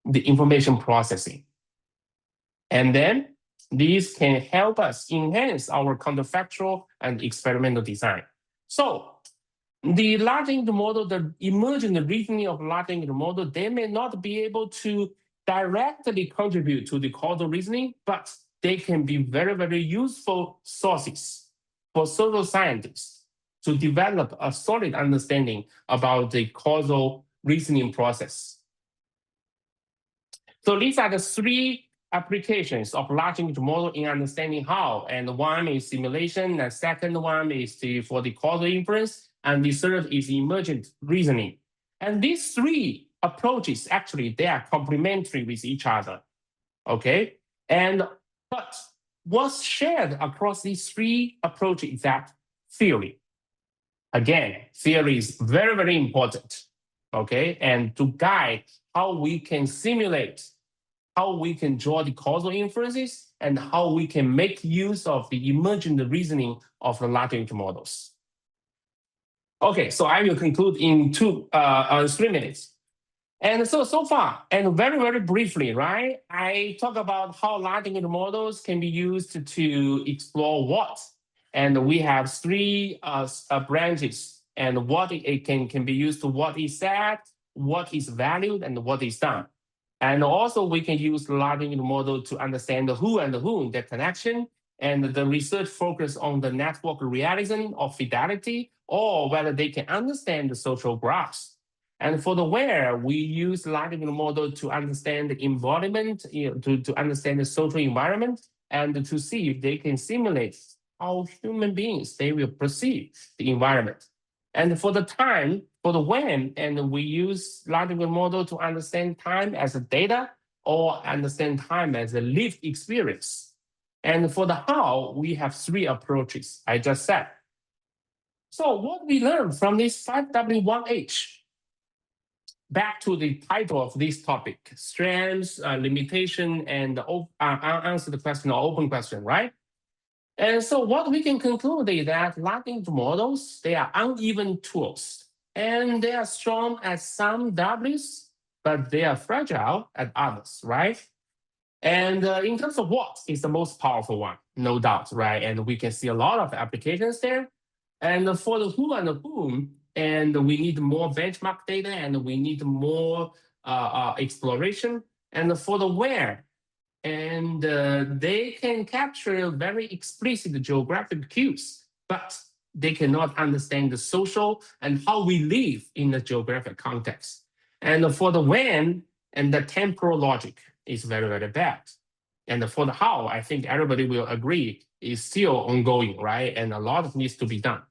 B: the information processing. And then these can help us enhance our counterfactual and experimental design. So the large language model, the emergent reasoning of large language model, they may not be able to directly contribute to the causal reasoning, but they can be very, very useful sources for social scientists to develop a solid understanding about the causal reasoning process. So these are the three applications of large language model in understanding how, and one is simulation, and second one is for the causal inference, and the third is emergent reasoning. And these three approaches, actually, they are complementary with each other, okay? But what's shared across these three approaches is that theory. Again, theory is very, very important, okay? And to guide how we can simulate, how we can draw the causal inferences, and how we can make use of the emergent reasoning of the large language models. Okay, so I will conclude in 3 minutes. And so far, and very, very briefly, right, I talk about how large language models can be used to explore what. And we have three branches, and what it can be used to what is said, what is valued, and what is done. And also we can use the large language model to understand the who and the whom, their connection, and the research focus on the network realism or fidelity, or whether they can understand the social graphs. And for the where, we use the large language model to understand the embodiment, to understand the social environment, and to see if they can simulate how human beings, they will perceive the environment. And for the time, for the when, and we use large language model to understand time as a data or understand time as a lived experience. And for the how, we have three approaches I just said. So what we learned from this 5W1H, back to the title of this topic, strengths, limitation, and answer the question or open question, right? And so what we can conclude is that large language models, they are uneven tools, and they are strong at some Ws, but they are fragile at others, right? And in terms of what is the most powerful one, no doubt, right? And we can see a lot of applications there. And for the who and the whom, and we need more benchmark data, and we need more exploration. And for the where, and they can capture very explicit geographic cues, but they cannot understand the social and how we live in the geographic context. And for the when, and the temporal logic is very, very bad. And for the how, I think everybody will agree is still ongoing, right? And a lot needs to be done.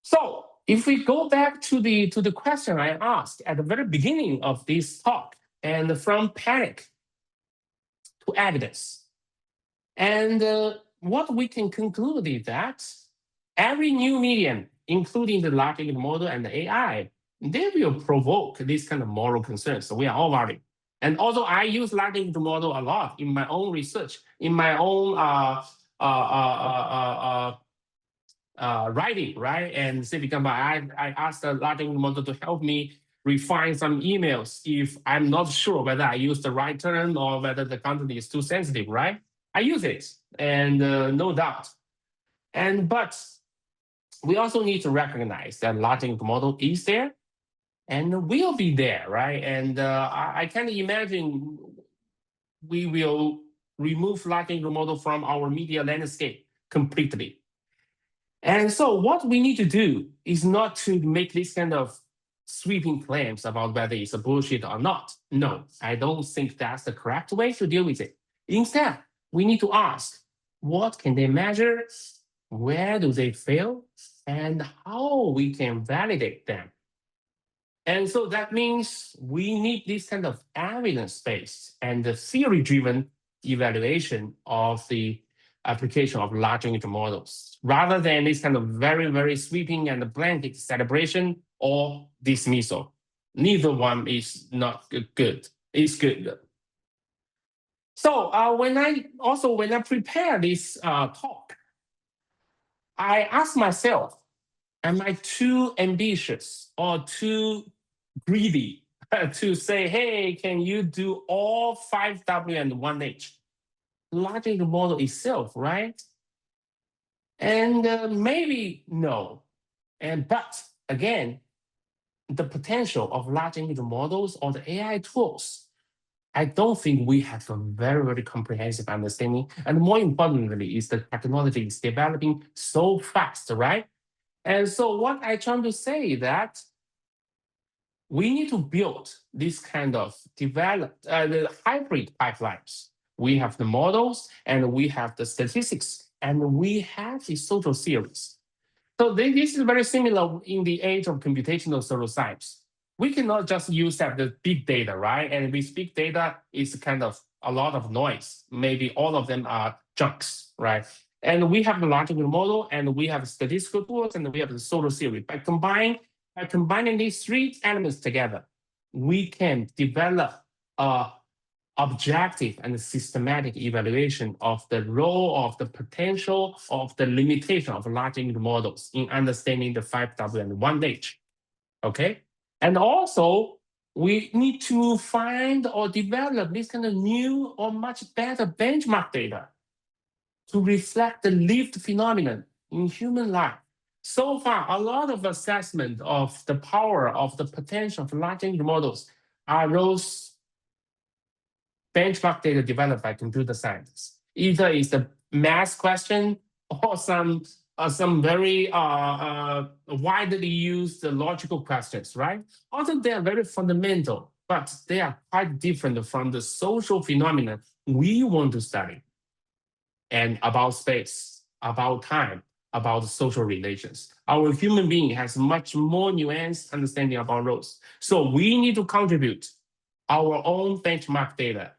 B: So if we go back to the question I asked at the very beginning of this talk, and from panic to evidence. And what we can conclude is that every new medium, including the large language model and the AI, they will provoke this kind of moral concerns. So we are all worried. And also I use large language model a lot in my own research, in my own writing, right? And say, for example, I asked the large language model to help me refine some emails if I'm not sure whether I use the right term or whether the content is too sensitive, right? I use it, and no doubt. But we also need to recognize that large language model is there and will be there, right? And I can't imagine we will remove large language model from our media landscape completely. And so what we need to do is not to make this kind of sweeping claims about whether it's a bullshit or not. No, I don't think that's the correct way to deal with it. Instead, we need to ask, what can they measure? Where do they fail? And how we can validate them. And so that means we need this kind of evidence-based and theory-driven evaluation of the application of large language models, rather than this kind of very, very sweeping and blanket celebration or dismissal. Neither one is not good. It's good. So when I prepare this talk, I ask myself, am I too ambitious or too greedy to say, hey, can you do all 5W and 1H? Large language model itself, right? And maybe no. But again, the potential of large language models or the AI tools, I don't think we have a very, very comprehensive understanding. And more importantly, is the technology is developing so fast, right? And so what I try to say is that we need to build this kind of developed the hybrid pipelines. We have the models and we have the statistics and we have the social theories. So this is very similar in the age of computational social science. We cannot just use the big data, right? And with big data, it's kind of a lot of noise. Maybe all of them are junks, right? And we have the large language model, and we have statistical tools, and we have the social theory. By combining these three elements together, we can develop a objective and systematic evaluation of the role, of the potential, of the limitation of large language models in understanding the 5W and 1H. Okay? And also, we need to find or develop this kind of new or much better benchmark data to reflect the lived phenomenon in human life. So far, a lot of assessment of the power of the potential of large language models are those benchmark data developed by computer scientists. Either it's the math question or some very widely used logical questions, right? Although they are very fundamental, but they are quite different from the social phenomena we want to study, and about space, about time, about social relations. Our human being has much more nuanced understanding about roles. So we need to contribute our own benchmark data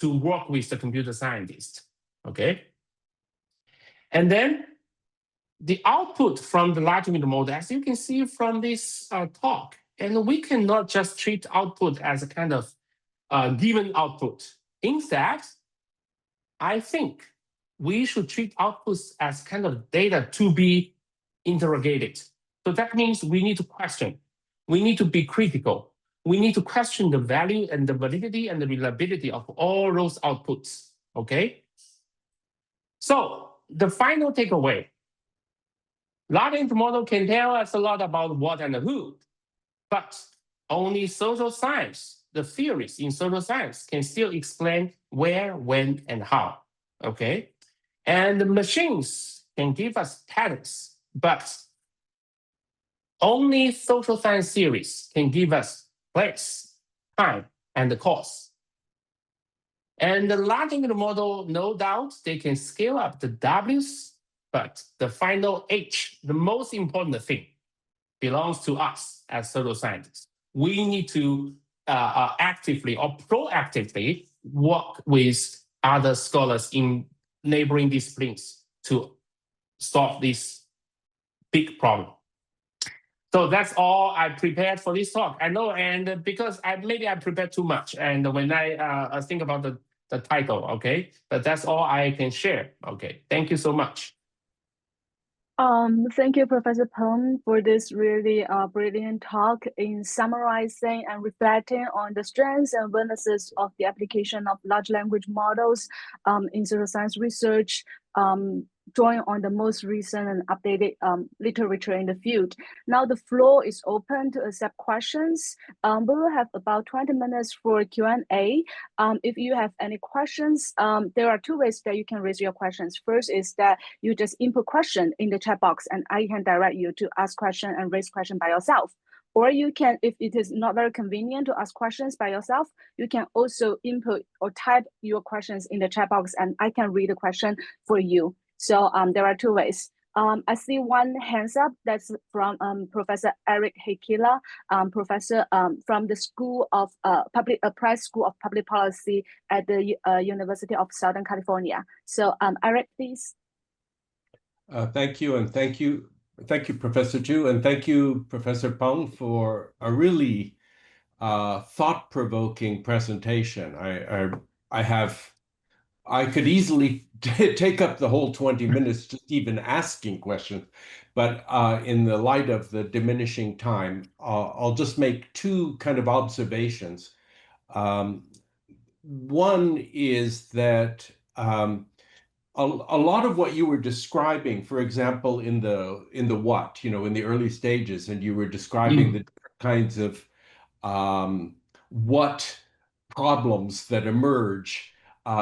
B: to work with the computer scientist, okay? And then the output from the large language model, as you can see from this talk, and we cannot just treat output as a kind of given output. In fact, I think we should treat outputs as kind of data to be interrogated. So that means we need to question. We need to be critical. We need to question the value and the validity and the reliability of all those outputs, okay? So the final takeaway, large language model can tell us a lot about what and who, but only social science, the theories in social science can still explain where, when, and how, okay? And the machines can give us patterns, but only social science theories can give us place, time, and the cost. And the large language model, no doubt, they can scale up the W's, but the final H, the most important thing, belongs to us as social scientists. We need to actively or proactively work with other scholars in neighboring disciplines to solve this big problem. So that's all I prepared for this talk. I know, and because maybe I prepared too much, and when I think about the title, okay, but that's all I can share. Okay, thank you so much.
A: Thank you, Professor Peng, for this really brilliant talk in summarizing and reflecting on the strengths and weaknesses of the application of large language models in social science research, drawing on the most recent and updated literature in the field. Now the floor is open to accept questions. We will have about 20 minutes for Q&A. If you have any questions, there are two ways that you can raise your questions. First is that you just input question in the chat box and I can direct you to ask question and raise question by yourself. Or you can, if it is not very convenient to ask questions by yourself, you can also input or type your questions in the chat box and I can read the question for you. So there are two ways. I see one hands up that's from Professor Eric Hekila, professor from the School of Price School of Public Policy at the University of Southern California. So Eric, please.
C: Thank you, and thank you, Professor Zhu, and thank you, Professor Peng, for a really thought-provoking presentation. I could easily take up the whole 20 minutes just even asking questions, but in the light of the diminishing time, I'll just make two kind of observations. One is that a lot of what you were describing, for example, in the what, in the early stages, and you were describing the different kinds of what problems that emerge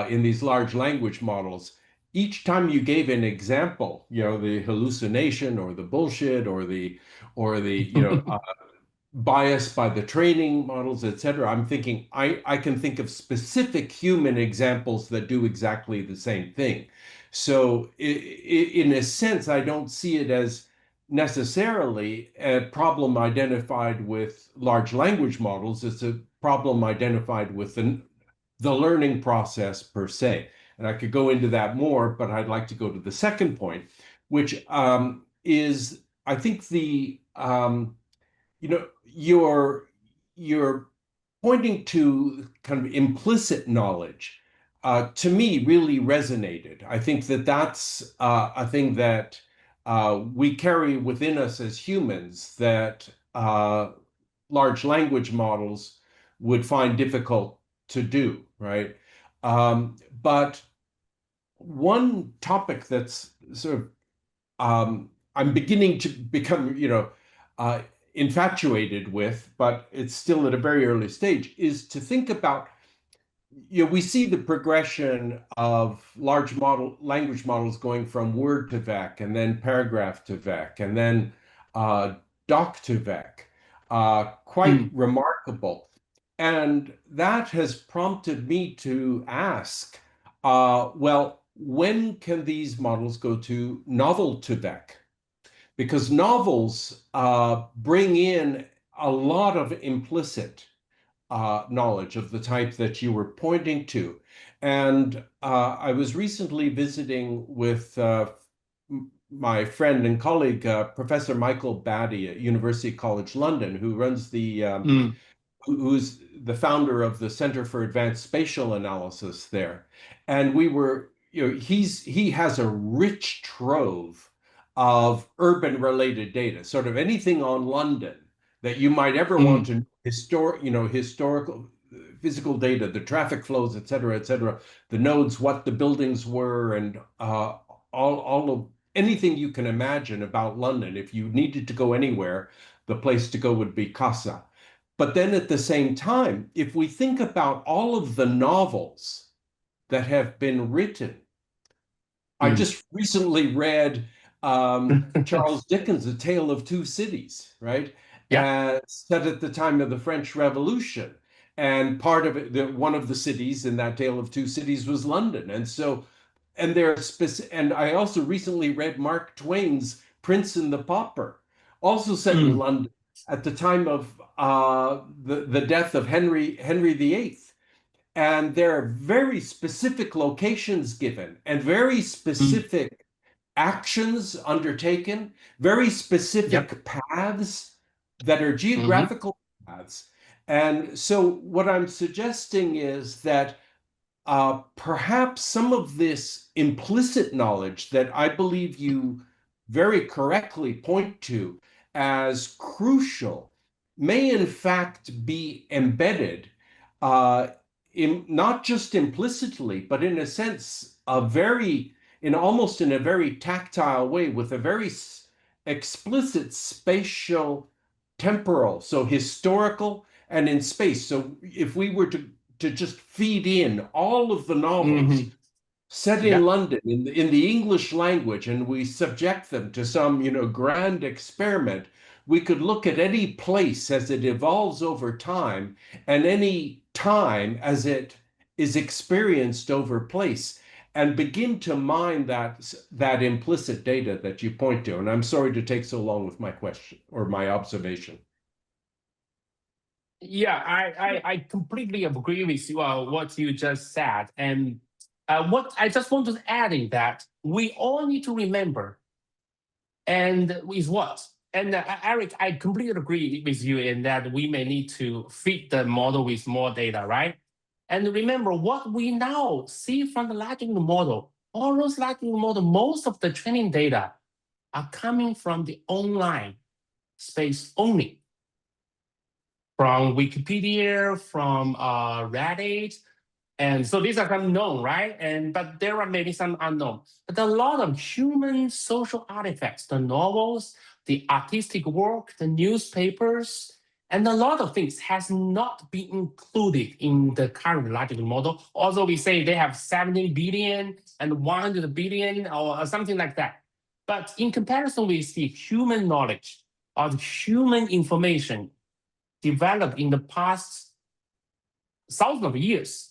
C: in these large language models. Each time you gave an example, the hallucination or the bullshit or the bias by the training models, etc. I'm thinking I can think of specific human examples that do exactly the same thing. So in a sense, I don't see it as necessarily a problem identified with large language models. It's a problem identified with the learning process per se. And I could go into that more, but I'd like to go to the second point, which is, I think you're pointing to kind of implicit knowledge, to me really resonated. I think that's a thing that we carry within us as humans that large language models would find difficult to do, right? But one topic that's sort of I'm beginning to become, infatuated with, but it's still at a very early stage, is to think about, we see the progression of large language models going from word to vec, and then paragraph to vec, and then doc to vec, quite remarkable. And that has prompted me to ask, well, when can these models go to novel to vec? Because novels bring in a lot of implicit knowledge of the type that you were pointing to. And I was recently visiting with my friend and colleague, Professor Michael Batty at University College London, who runs who's the founder of the Center for Advanced Spatial Analysis there. And we were, he has a rich trove of urban related data, sort of anything on London that you might ever want to historical physical data, the traffic flows, et cetera, the nodes, what the buildings were, and all of anything you can imagine about London. If you needed to go anywhere, the place to go would be Casa. But then at the same time, if we think about all of the novels that have been written, I just recently read Charles Dickens' A Tale of Two Cities, right?
B: Yeah.
C: Set at the time of the French Revolution. And part of it, one of the cities in that Tale of Two Cities was London. And so, and I also recently read Mark Twain's Prince and the Pauper, also set in London at the time of the death of Henry VIII. And there are very specific locations given and very specific actions undertaken, very specific paths that are geographical paths. And so what I'm suggesting is that perhaps some of this implicit knowledge that I believe you very correctly point to as crucial may in fact be embedded not just implicitly, but in a sense, almost in a very tactile way, with a very explicit spatial temporal, so historical and in space. So if we were to just feed in all of the novels set in London in the English language, and we subject them to some, grand experiment, we could look at any place as it evolves over time, and any time as it is experienced over place, and begin to mine that implicit data that you point to. And I'm sorry to take so long with my question or my observation.
B: Yeah, I completely agree with you, what you just said. And what I just want to add in that we all need to remember, and is what? And Eric, I completely agree with you in that we may need to feed the model with more data, right? And remember what we now see from the large language model, all those large language model, most of the training data are coming from the online space only. From Wikipedia, from Reddit, and so these are some known, right? But there are maybe some unknown. But a lot of human social artifacts, the novels, the artistic work, the newspapers, and a lot of things has not been included in the current large language model. Although we say they have 70 billion and 100 billion or something like that. But in comparison with the human knowledge or the human information developed in the past thousands of years,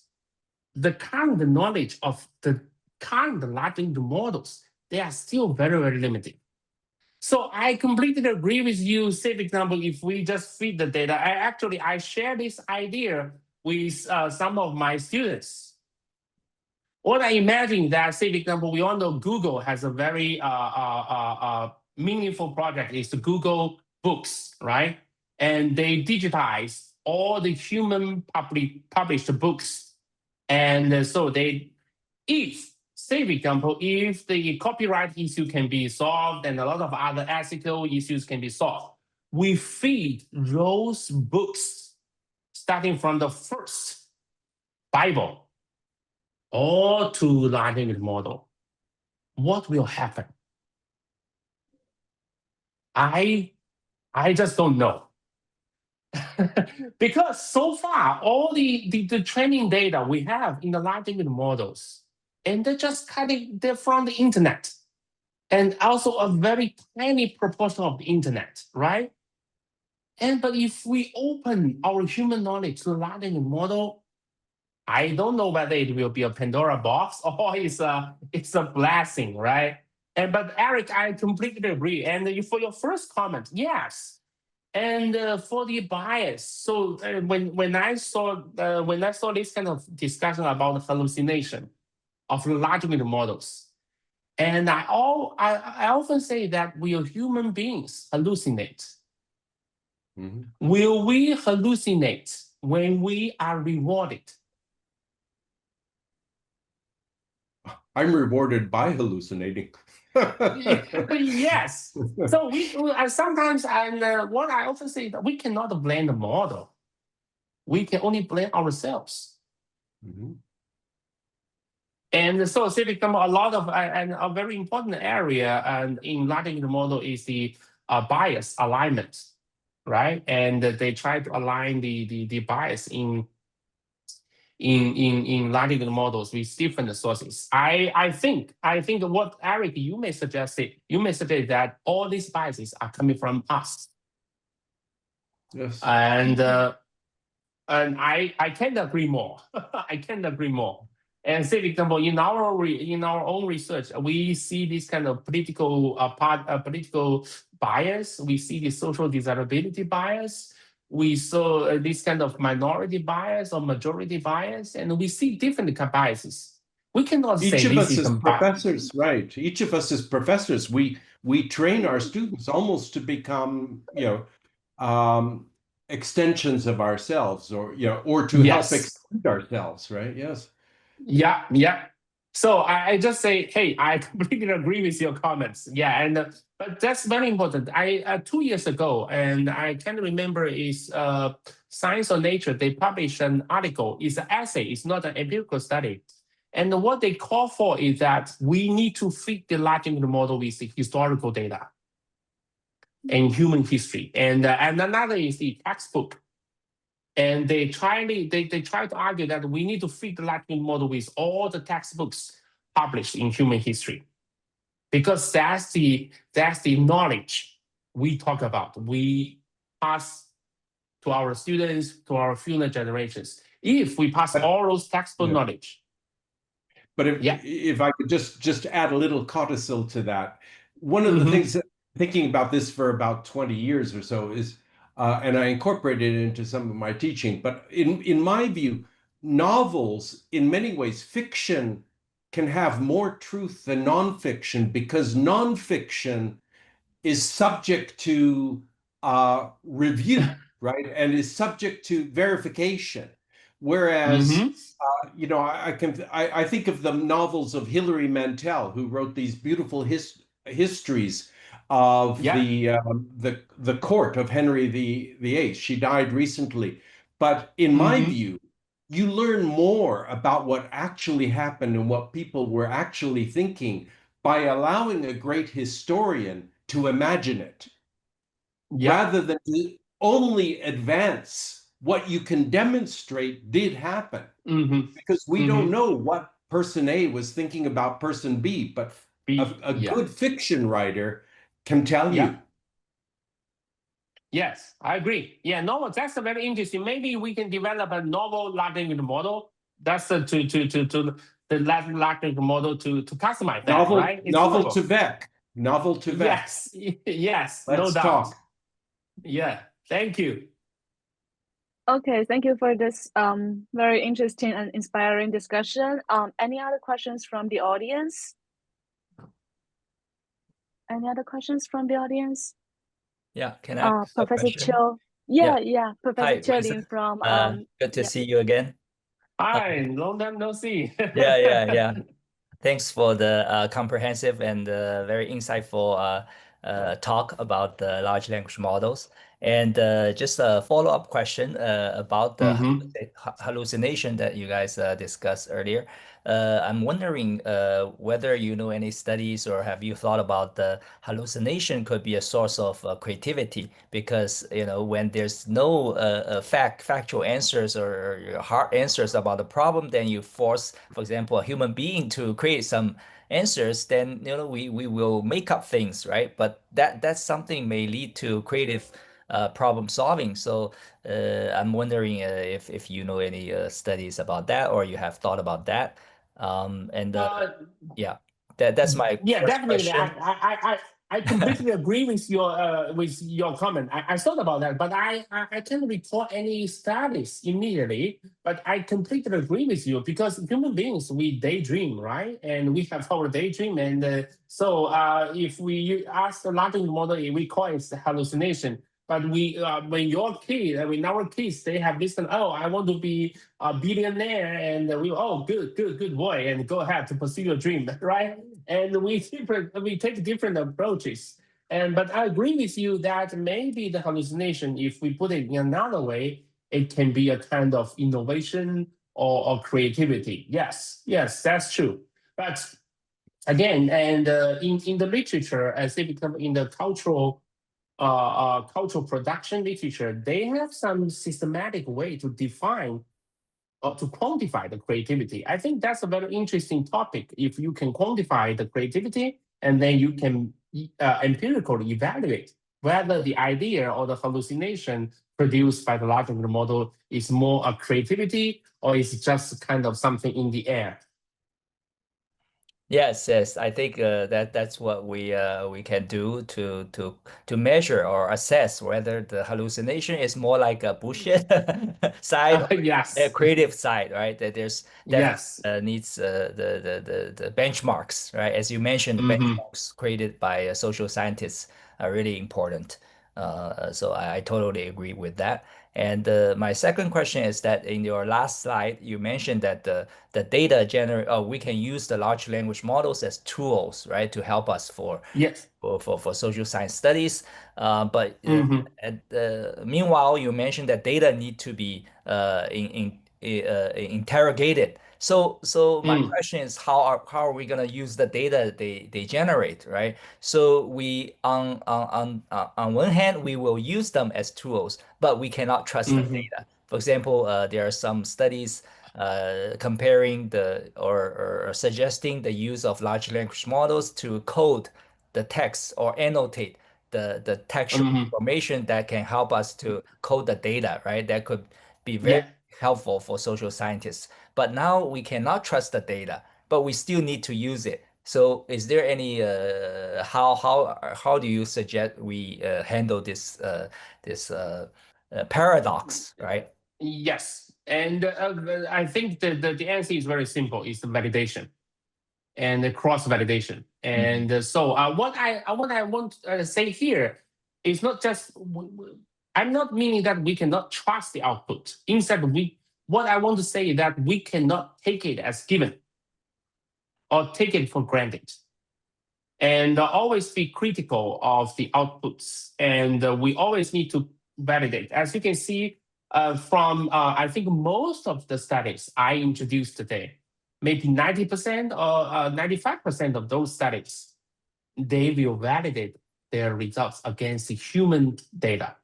B: the current knowledge of the current large language models, they are still very, very limited. So I completely agree with you. Say, for example, if we just feed the data, I share this idea with some of my students. What I imagine that, say, for example, we all know Google has a very meaningful project, is the Google Books, right? And they digitize all the human published books. And so if, say, for example, if the copyright issue can be solved and a lot of other ethical issues can be solved, we feed those books, starting from the first Bible, all to large language model. What will happen? I just don't know. Because so far, all the training data we have in the large language models, and they're just they're from the internet, and also a very tiny proportion of the internet, right? But if we open our human knowledge to the large language model, I don't know whether it will be a Pandora box or it's a blessing, right? But Eric, I completely agree. And for your first comment, yes. And for the bias, so when I saw this kind of discussion about hallucination of large language models, and I often say that will human beings hallucinate? Mm-hmm. Will we hallucinate when we are rewarded?
C: I'm rewarded by hallucinating.
B: Yes. So we sometimes, and what I often say, that we cannot blame the model. We can only blame ourselves. Mm-hmm. And so, say, become a lot of, and a very important area and in large language model is the bias alignment, right? And they try to align the bias in large language models with different sources. I think what Eric, you may suggest that all these biases are coming from us.
C: Yes.
B: And I can't agree more. I can't agree more. And say, for example, in our own research, we see this kind of political bias. We see the social desirability bias. We saw this kind of minority bias or majority bias, and we see different biases. We cannot say
C: each of
B: this
C: us
B: is
C: as professors, right? Each of us as professors, we train our students almost to become, extensions of ourselves, or to help extend ourselves, right? Yes.
B: Yeah. So I just say, hey, I completely agree with your comments. Yeah, and but that's very important. I 2 years ago, and I can't remember is Science or Nature. They published an article. It's an essay. It's not an empirical study. And what they call for is that we need to fit the large language model with the historical data and human history. And another is the textbook. And they try to argue that we need to fit the large language model with all the textbooks published in human history, because that's the knowledge we talk about. We pass to our students, to our future generations. If we pass all those textbook knowledge.
C: But if I could just add a little codicil to that, one of the things that thinking about this for about 20 years or so is, and I incorporated it into some of my teaching, but in my view, novels, in many ways, fiction can have more truth than nonfiction, because nonfiction is subject to review, right? And is subject to verification. Whereas, you know, I think of the novels of Hilary Mantel, who wrote these beautiful histories of the court of Henry VIII. She died recently, but in my view, you learn more about what actually happened and what people were actually thinking by allowing a great historian to imagine it, rather than to only advance what you can demonstrate did happen. Because we don't know what person A was thinking about person B, but a good fiction writer can tell you.
B: Yes, I agree. Yeah, no, that's a very interesting. Maybe we can develop a novel large language model. That's to the large language model to customize that, right? It's
C: novel to Vec. Novel to Vec.
B: Yes, yes,
C: Let's
B: no doubt.
C: talk.
B: Yeah, thank you.
A: Okay, thank you for this very interesting and inspiring discussion. Any other questions from the audience? Any other questions from the audience?
D: Yeah, can I ask a
A: Professor
D: question?
A: Chiu. Yeah, Professor
D: Hi,
A: Chiu
D: Vincent.
A: from
D: Good to see you again.
B: Hi, long time no see.
D: Yeah. Thanks for the comprehensive and very insightful talk about the large language models. And just a follow-up question about the hallucination that you guys discussed earlier. I'm wondering whether you know any studies or have you thought about the hallucination could be a source of creativity, because you know when there's no factual answers or hard answers about the problem, then you force, for example, a human being to create some answers, then you know we will make up things, right? But that's something may lead to creative problem solving. So I'm wondering if you know any studies about that, or you have thought about that. Yeah, that's my
B: Yeah,
D: first
B: definitely.
D: question.
B: I completely agree with your comment. I thought about that, but I can't recall any studies immediately. But I completely agree with you, because human beings, we daydream, right? And we have our daydream, and so if we ask the large language model, we call it hallucination. But when your kid, when our kids, they have listened, oh, I want to be a billionaire, and good boy, and go ahead to pursue your dream, right? And we take different approaches. But I agree with you that maybe the hallucination, if we put it in another way, it can be a kind of innovation or creativity. Yes, that's true. But again, and in the literature, as they become in the cultural production literature, they have some systematic way to define or to quantify the creativity. I think that's a very interesting topic. If you can quantify the creativity, and then you can empirically evaluate whether the idea or the hallucination produced by the large language model is more a creativity, or is just kind of something in the air.
D: Yes. I think that's what we can do to measure or assess whether the hallucination is more like a bullshit side or a creative side, right? That there's definitely needs the benchmarks, right? As you mentioned, the benchmarks created by social scientists are really important. So I totally agree with that. And my second question is that in your last slide, you mentioned that the data we can use the large language models as tools, right, to help us
B: Yes.
D: for social science studies. But
B: Mm-hmm.
D: meanwhile, you mentioned that data need to be interrogated. So my question is, how are we going to use the data they generate, right? So we on one hand we will use them as tools, but we cannot trust the data. For example, there are some studies comparing or suggesting the use of large language models to code the text or annotate the textual information that can help us to code the data, right? That could be very
B: Yeah.
D: helpful for social scientists. But now we cannot trust the data, but we still need to use it. So is there any how do you suggest we handle this paradox, right?
B: Yes. And I think the answer is very simple. It's the validation and the cross validation. And so what I want to say here is not just I'm not meaning that we cannot trust the output. Instead, what I want to say is that we cannot take it as given or take it for granted, and always be critical of the outputs. And we always need to validate. As you can see from I think most of the studies I introduced today, maybe 90% or 95% of those studies, they will validate their results against the human data.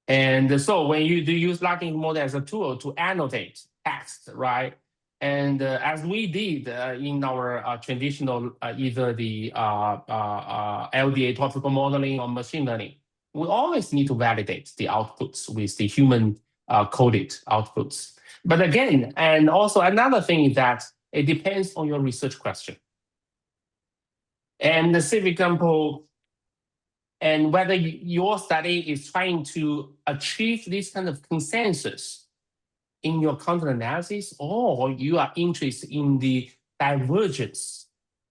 B: And so when you do use large language model as a tool to annotate text, right? And as we did in our traditional, either the LDA topical modeling or machine learning, we always need to validate the outputs with the human coded outputs. But again, and also another thing is that it depends on your research question. And the for example, and whether your study is trying to achieve this kind of consensus in your content analysis, or you are interested in the divergence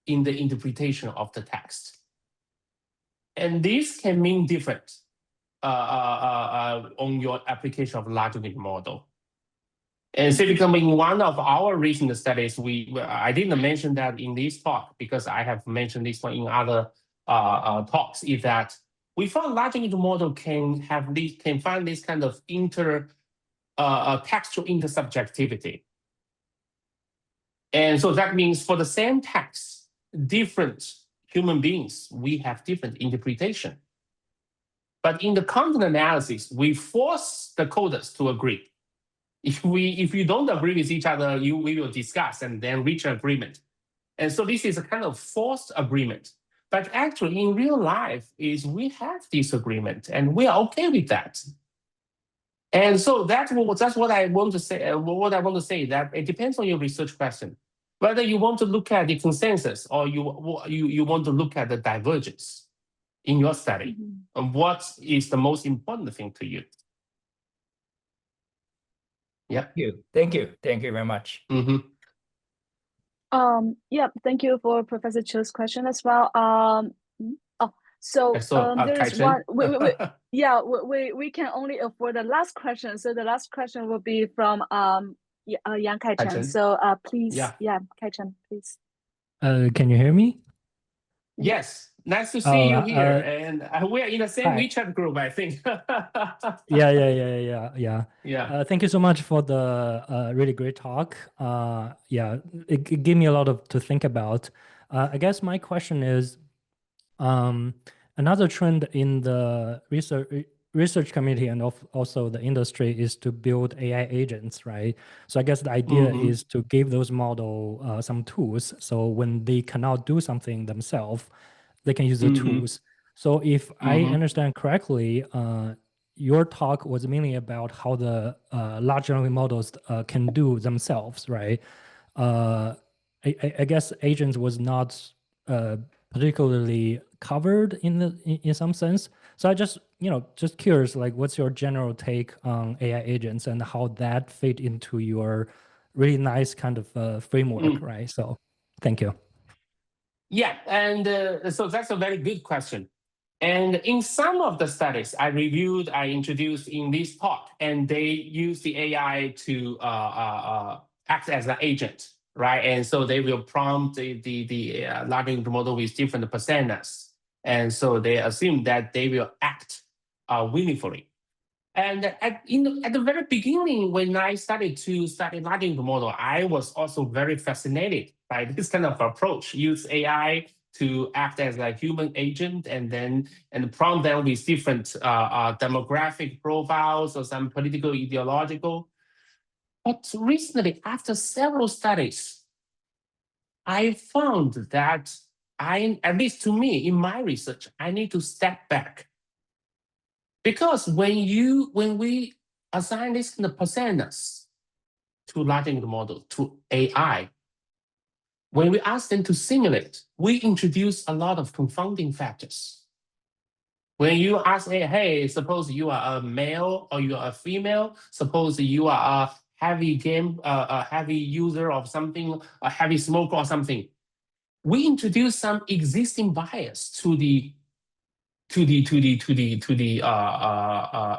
B: in the interpretation of the text. And this can mean different on your application of large language model. And so in one of our recent studies, I didn't mention that in this talk because I have mentioned this one in other talks, is that we found large language model can find this kind of textual intersubjectivity. And so that means for the same text, different human beings, we have different interpretation. But in the content analysis, we force the coders to agree. If you don't agree with each other, we will discuss and then reach an agreement. And so this is a kind of forced agreement. But actually, in real life, we have disagreement, and we are okay with that. And so that's what I want to say. What I want to say that it depends on your research question, whether you want to look at the consensus or you want to look at the divergence in your study. And what is the most important thing to you? Yeah.
D: Thank you very much.
A: Yeah, thank you for Professor Chiu's question as well. So there is one. We can only afford the last question. So the last question will be from Yang Kai-Chen. So please, Kai-Chen, please.
E: Can you hear me?
B: Yes. Nice to see you here, and we are in the same WeChat group, I think.
E: Yeah. Thank you so much for the really great talk. It gave me a lot to think about. I guess my question is, another trend in the research community and also the industry is to build AI agents, right? So I guess the idea is to give those models some tools, so when they cannot do something themselves, they can use the tools. So if I understand correctly, your talk was mainly about how the large language models can do themselves, right? I guess agents was not particularly covered in some sense. So I just curious, like, what's your general take on AI agents and how that fit into your really nice kind of framework, right? So thank you.
B: Yeah, and so that's a very good question. And in some of the studies I reviewed, I introduced in this talk, and they use the AI to act as an agent, right? And so they will prompt the large language model with different personas. And so they assume that they will act willingly. And at the very beginning, when I started to study large language model, I was also very fascinated by this kind of approach. Use AI to act as a human agent and prompt them with different demographic profiles or some political, ideological. But recently, after several studies, I found that at least to me, in my research, I need to step back. Because when we assign this kind of personas to large language model, to AI, when we ask them to simulate, we introduce a lot of confounding factors. When you ask, hey, suppose you are a male or you are a female, suppose you are a heavy user of something, a heavy smoker or something, we introduce some existing bias to the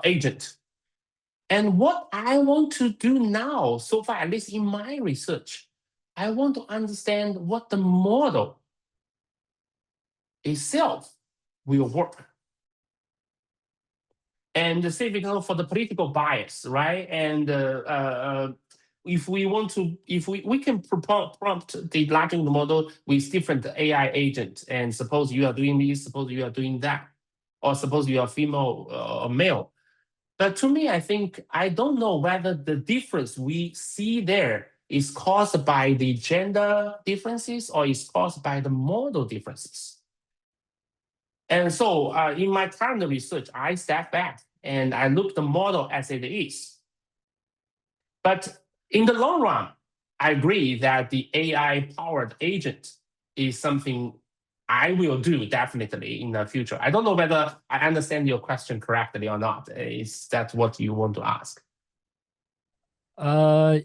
B: agent. And what I want to do now, so far, at least in my research, I want to understand what the model itself will work. And the same thing for the political bias, right? And if we can prompt the large language model with different AI agents, and suppose you are doing this, suppose you are doing that, or suppose you are female or male. But to me, I don't know whether the difference we see there is caused by the gender differences or is caused by the model differences. And so in my current research, I step back and I look the model as it is. But in the long run, I agree that the AI-powered agent is something I will do definitely in the future. I don't know whether I understand your question correctly or not. Is that what you want to ask?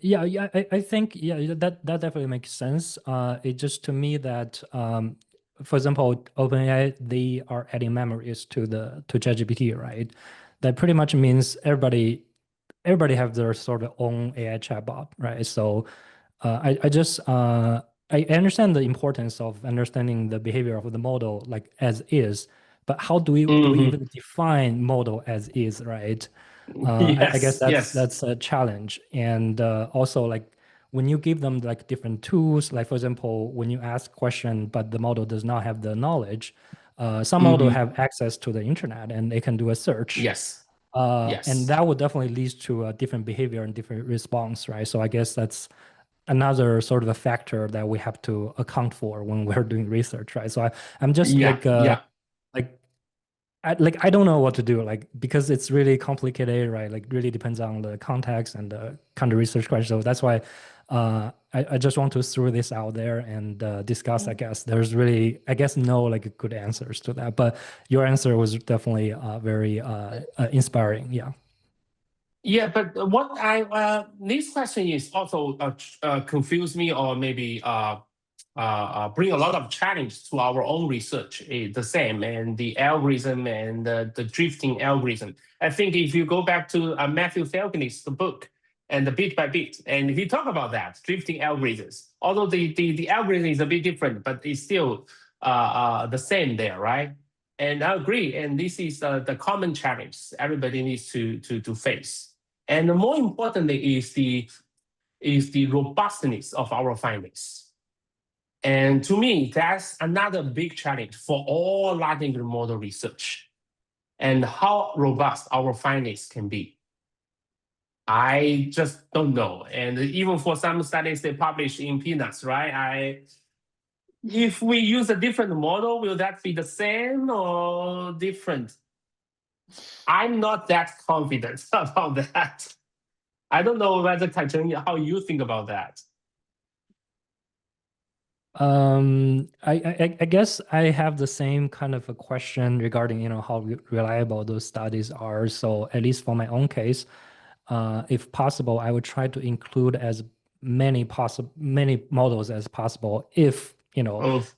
E: Yeah, I think that definitely makes sense. It just to me that for example, OpenAI, they are adding memories to ChatGPT, right? That pretty much means everybody have their sort of own AI chatbot, right? So I understand the importance of understanding the behavior of the model like as is, but how do we even define model as is, right? I guess that's a challenge. And also like when you give them like different tools, like for example, when you ask question, but the model does not have the knowledge, some model have access to the internet and they can do a search.
B: Yes.
E: And that would definitely lead to a different behavior and different response, right? So I guess that's another sort of a factor that we have to account for when we're doing research, right? So I'm just I don't know what to do, like, because it's really complicated, right? Like really depends on the context and the kind of research question. So that's why I just want to throw this out there and discuss, I guess. There's really, I guess, no like good answers to that, but your answer was definitely very inspiring. Yeah.
B: Yeah, but what this question is also confuse me or maybe bring a lot of challenge to our own research. The same, and the algorithm and the drifting algorithm. I think if you go back to Matthew Falconer's book and the bit by bit, and he talk about that drifting algorithms. Although the algorithm is a bit different, but it's still the same there, right? And I agree. And this is the common challenge everybody needs to face. And more importantly is the robustness of our findings. And to me, that's another big challenge for all large language model research and how robust our findings can be. I just don't know. And even for some studies they publish in Peanuts, right? If we use a different model, will that be the same or different? I'm not that confident about that. I don't know whether Kai-Cheng, how you think about that.
E: I guess I have the same kind of a question regarding how reliable those studies are. So at least for my own case, if possible, I would try to include as many models as possible if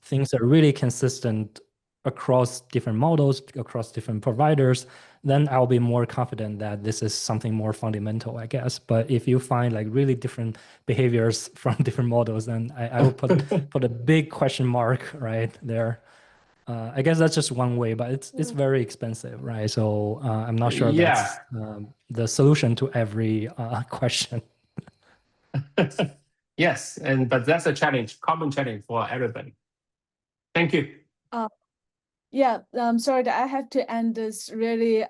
E: things are really consistent across different models, across different providers, then I'll be more confident that this is something more fundamental, I guess. But if you find like really different behaviors from different models, then I will put a big question mark right there. I guess that's just one way, but it's very expensive, right? So I'm not sure that's the solution to every question.
B: Yes, but that's a challenge, common challenge for everybody. Thank you.
A: Yeah, sorry that I have to end this really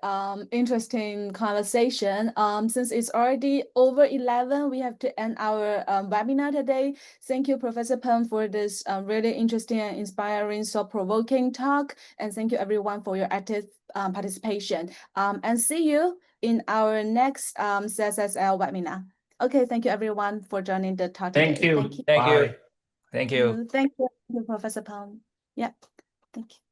A: interesting conversation. Since it's already over 11, we have to end our webinar today. Thank you, Professor Peng, for this really interesting and inspiring, thought-provoking talk. And thank you, everyone, for your active participation. And see you in our next CSSL webinar. Okay, thank you, everyone, for joining the talk today.
B: Thank you.
D: Thank you.
B: Bye.
D: Thank you.
A: Thank you, Professor Peng. Yeah, thank you.